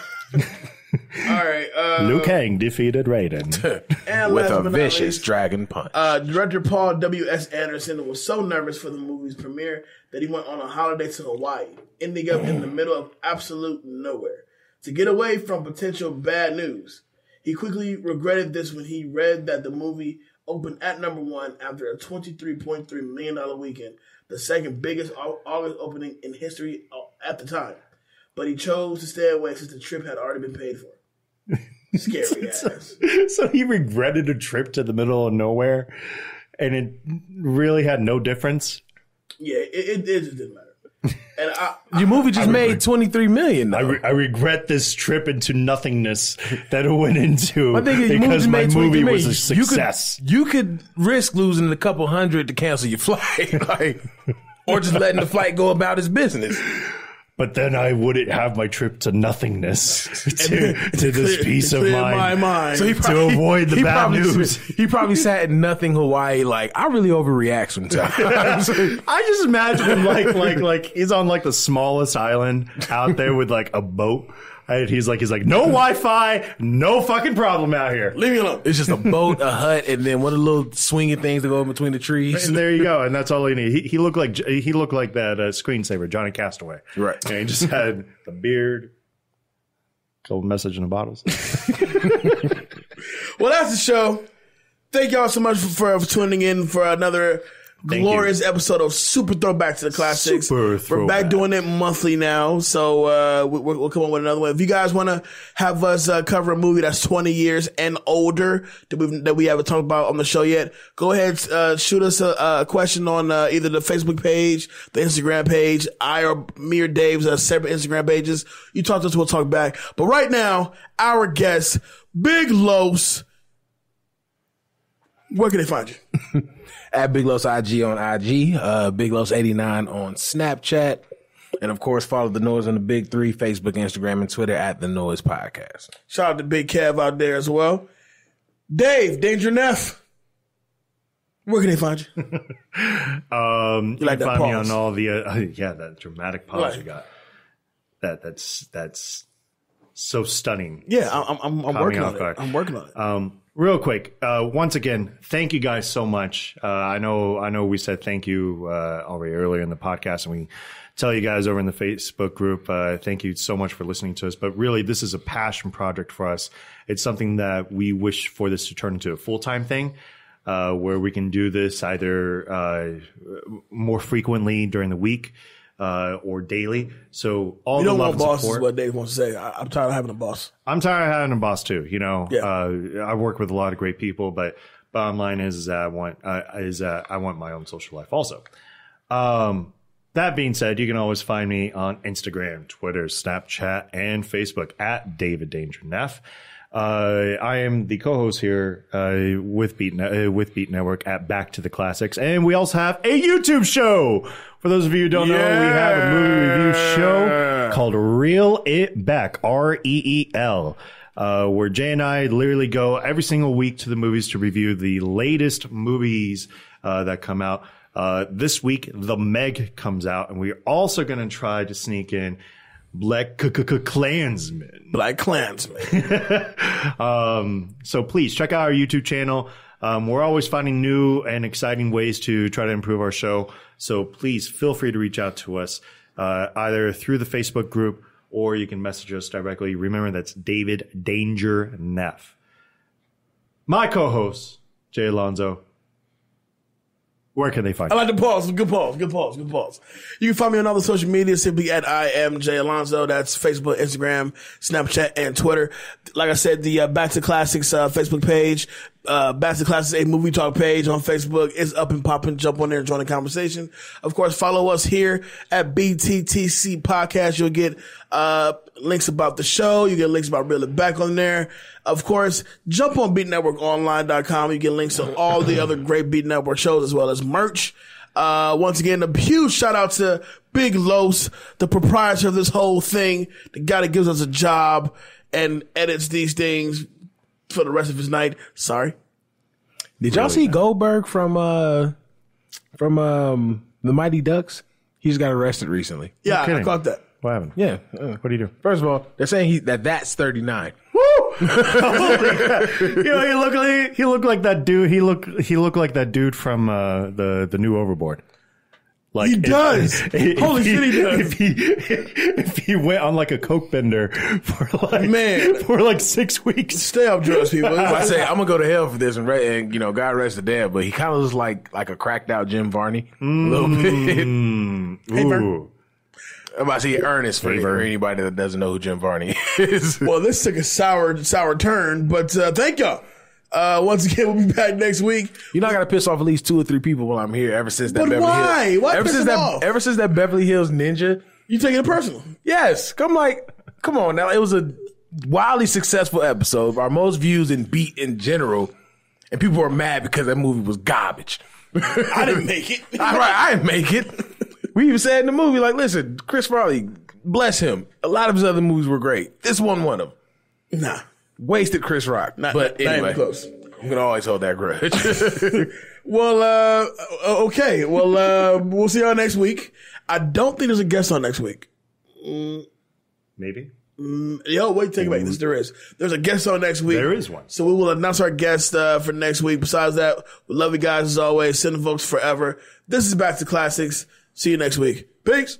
[SPEAKER 1] right.
[SPEAKER 2] Liu Kang defeated Raiden.
[SPEAKER 1] And
[SPEAKER 3] With
[SPEAKER 1] last
[SPEAKER 3] a
[SPEAKER 1] but not
[SPEAKER 3] vicious
[SPEAKER 1] least,
[SPEAKER 3] dragon punch.
[SPEAKER 1] Director Paul W.S. Anderson was so nervous for the movie's premiere that he went on a holiday to Hawaii, ending up in the middle of absolute nowhere to get away from potential bad news. He quickly regretted this when he read that the movie opened at number one after a $23.3 million weekend, the second biggest August opening in history at the time. But he chose to stay away since the trip had already been paid for. Scary ass.
[SPEAKER 2] So he regretted a trip to the middle of nowhere, and it really had no difference.
[SPEAKER 1] Yeah, it just didn't matter. And
[SPEAKER 3] Your movie just made $23 million.
[SPEAKER 2] I regret this trip into nothingness that it went into
[SPEAKER 3] I think
[SPEAKER 2] because my
[SPEAKER 3] made
[SPEAKER 2] movie
[SPEAKER 3] $23
[SPEAKER 2] was a
[SPEAKER 3] million.
[SPEAKER 2] success.
[SPEAKER 3] You could risk losing a couple hundred to cancel your flight, like, or just letting the flight go about its business.
[SPEAKER 2] But then I wouldn't have my trip to nothingness to this peace of mind.
[SPEAKER 3] So he
[SPEAKER 2] to avoid the bad news.
[SPEAKER 3] He probably sat in nothing Hawaii like, I really overreact sometimes.
[SPEAKER 2] I just imagine him like he's on like the smallest island out there with like a boat. And he's like, no Wi-Fi, no fucking problem out here.
[SPEAKER 1] leave me alone.
[SPEAKER 3] It's just a boat, a hut, and then one of the little swinging things that go in between the trees.
[SPEAKER 2] And there you go. And that's all he needed. He looked like that screensaver, Johnny Castaway.
[SPEAKER 3] Right.
[SPEAKER 2] And he just had the beard, couple message in the bottles.
[SPEAKER 1] Well, that's the show. Thank y'all so much for tuning in for another glorious episode of Super Throwback to the Classics. We're back doing it monthly now, so we'll come up with another one. If you guys want to have us cover a movie that's 20 years and older that we haven't talked about on the show yet, go ahead, shoot us a question on either the Facebook page, the Instagram page, me or Dave's separate Instagram pages. You talk to us, we'll talk back. But right now, our guest, Big Los. Where can they find you?
[SPEAKER 3] At Big Los IG on IG, Big Los 89 on Snapchat, and of course follow The Noise on the Big Three: Facebook, Instagram, and Twitter at The Noise Podcast.
[SPEAKER 1] Shout out to Big Kev out there as well. Dave, Danger Neff. Where can they find you?
[SPEAKER 2] You
[SPEAKER 1] like
[SPEAKER 2] can
[SPEAKER 1] that
[SPEAKER 2] find me
[SPEAKER 1] pause?
[SPEAKER 2] on all the that dramatic pause
[SPEAKER 1] Right.
[SPEAKER 2] you got. That's so stunning.
[SPEAKER 1] Yeah, I'm working on
[SPEAKER 2] off
[SPEAKER 1] it.
[SPEAKER 2] guard.
[SPEAKER 1] I'm working on it.
[SPEAKER 2] Real quick, once again, thank you guys so much. I know we said thank you already earlier in the podcast, and we tell you guys over in the Facebook group, thank you so much for listening to us. But really, this is a passion project for us. It's something that we wish for this to turn into a full-time thing, where we can do this either more frequently during the week or daily. So all the love and support.
[SPEAKER 1] Boss is what Dave wants to say. I'm tired of having a boss.
[SPEAKER 2] I'm tired of having a boss too. You know,
[SPEAKER 1] Yeah.
[SPEAKER 2] I work with a lot of great people, but bottom line is that I want my own social life also. That being said, you can always find me on Instagram, Twitter, Snapchat, and Facebook at David Danger Neff. I am the co-host here with Beat Network at Back to the Classics, and we also have a YouTube show. For those of you who don't know, we have a movie review show called Reel It Back, REEL, where Jay and I literally go every single week to the movies to review the latest movies that come out. This week, The Meg comes out, and we're also going to try to sneak in Black Klansman.
[SPEAKER 1] Black Klansman.
[SPEAKER 2] So please check out our YouTube channel. We're always finding new and exciting ways to try to improve our show. So please feel free to reach out to us either through the Facebook group or you can message us directly. Remember, that's David Danger Neff. My co-host, Jay Alonso. Where can they find you?
[SPEAKER 1] I like the pause. Good pause. You can find me on all the social media simply at I am Jay Alonso. That's Facebook, Instagram, Snapchat, and Twitter. Like I said, the Back to Classics Facebook page, Back to Classics, a movie talk page on Facebook is up and popping. Jump on there and join the conversation. Of course, follow us here at BTTC Podcast. You'll get links about the show. You get links about Reel It Back on there. Of course, jump on BeatNetworkOnline.com. You get links to all the other great Beat Network shows as well as merch. Once again, a huge shout out to Big Los, the proprietor of this whole thing, the guy that gives us a job and edits these things for the rest of his night. Sorry.
[SPEAKER 3] Did y'all see Goldberg from the Mighty Ducks? He just got arrested recently.
[SPEAKER 1] Yeah, I caught that.
[SPEAKER 2] What happened?
[SPEAKER 3] Yeah.
[SPEAKER 2] What do you do?
[SPEAKER 3] First of all, they're saying that's 39.
[SPEAKER 2] Woo! You know, he looked like that dude. He looked like that dude from the new Overboard. Like
[SPEAKER 1] he does. Holy shit, he does.
[SPEAKER 2] If he went on like a coke bender for like 6 weeks.
[SPEAKER 1] Stay up drugs, people.
[SPEAKER 3] I say I'm gonna go to hell for this, and you know, God rest the dead. But he kind of looks like a cracked out Jim Varney a little bit.
[SPEAKER 2] Ooh.
[SPEAKER 3] I'm about to say Ernest for anybody that doesn't know who Jim Varney is.
[SPEAKER 1] Well, this took a sour turn, but thank y'all. Once again, we'll be back next week.
[SPEAKER 3] You know, I got to piss off at least 2 or 3 people while I'm here. Ever since that
[SPEAKER 1] But
[SPEAKER 3] Beverly
[SPEAKER 1] why?
[SPEAKER 3] Hills,
[SPEAKER 1] Why piss them off?
[SPEAKER 3] Ever since that Beverly Hills Ninja.
[SPEAKER 1] You taking it personal?
[SPEAKER 3] Yes, come on now. It was a wildly successful episode, our most views in Beat in general, and people were mad because that movie was garbage.
[SPEAKER 1] I didn't make it.
[SPEAKER 3] All right, I didn't make it. We even said in the movie, like, listen, Chris Farley, bless him. A lot of his other movies were great. This one of them.
[SPEAKER 1] Nah.
[SPEAKER 3] Wasted Chris Rock. But anyway,
[SPEAKER 1] not even close.
[SPEAKER 3] I'm going to always hold that grudge.
[SPEAKER 1] Well, okay. Well, we'll see y'all next week. I don't think there's a guest on next week.
[SPEAKER 2] Maybe.
[SPEAKER 1] Yo, wait, take it back. There is. There's a guest on next week.
[SPEAKER 2] There is one.
[SPEAKER 1] So we will announce our guest for next week. Besides that, we love you guys as always. Send folks forever. This is Back to Classics. See you next week. Peace.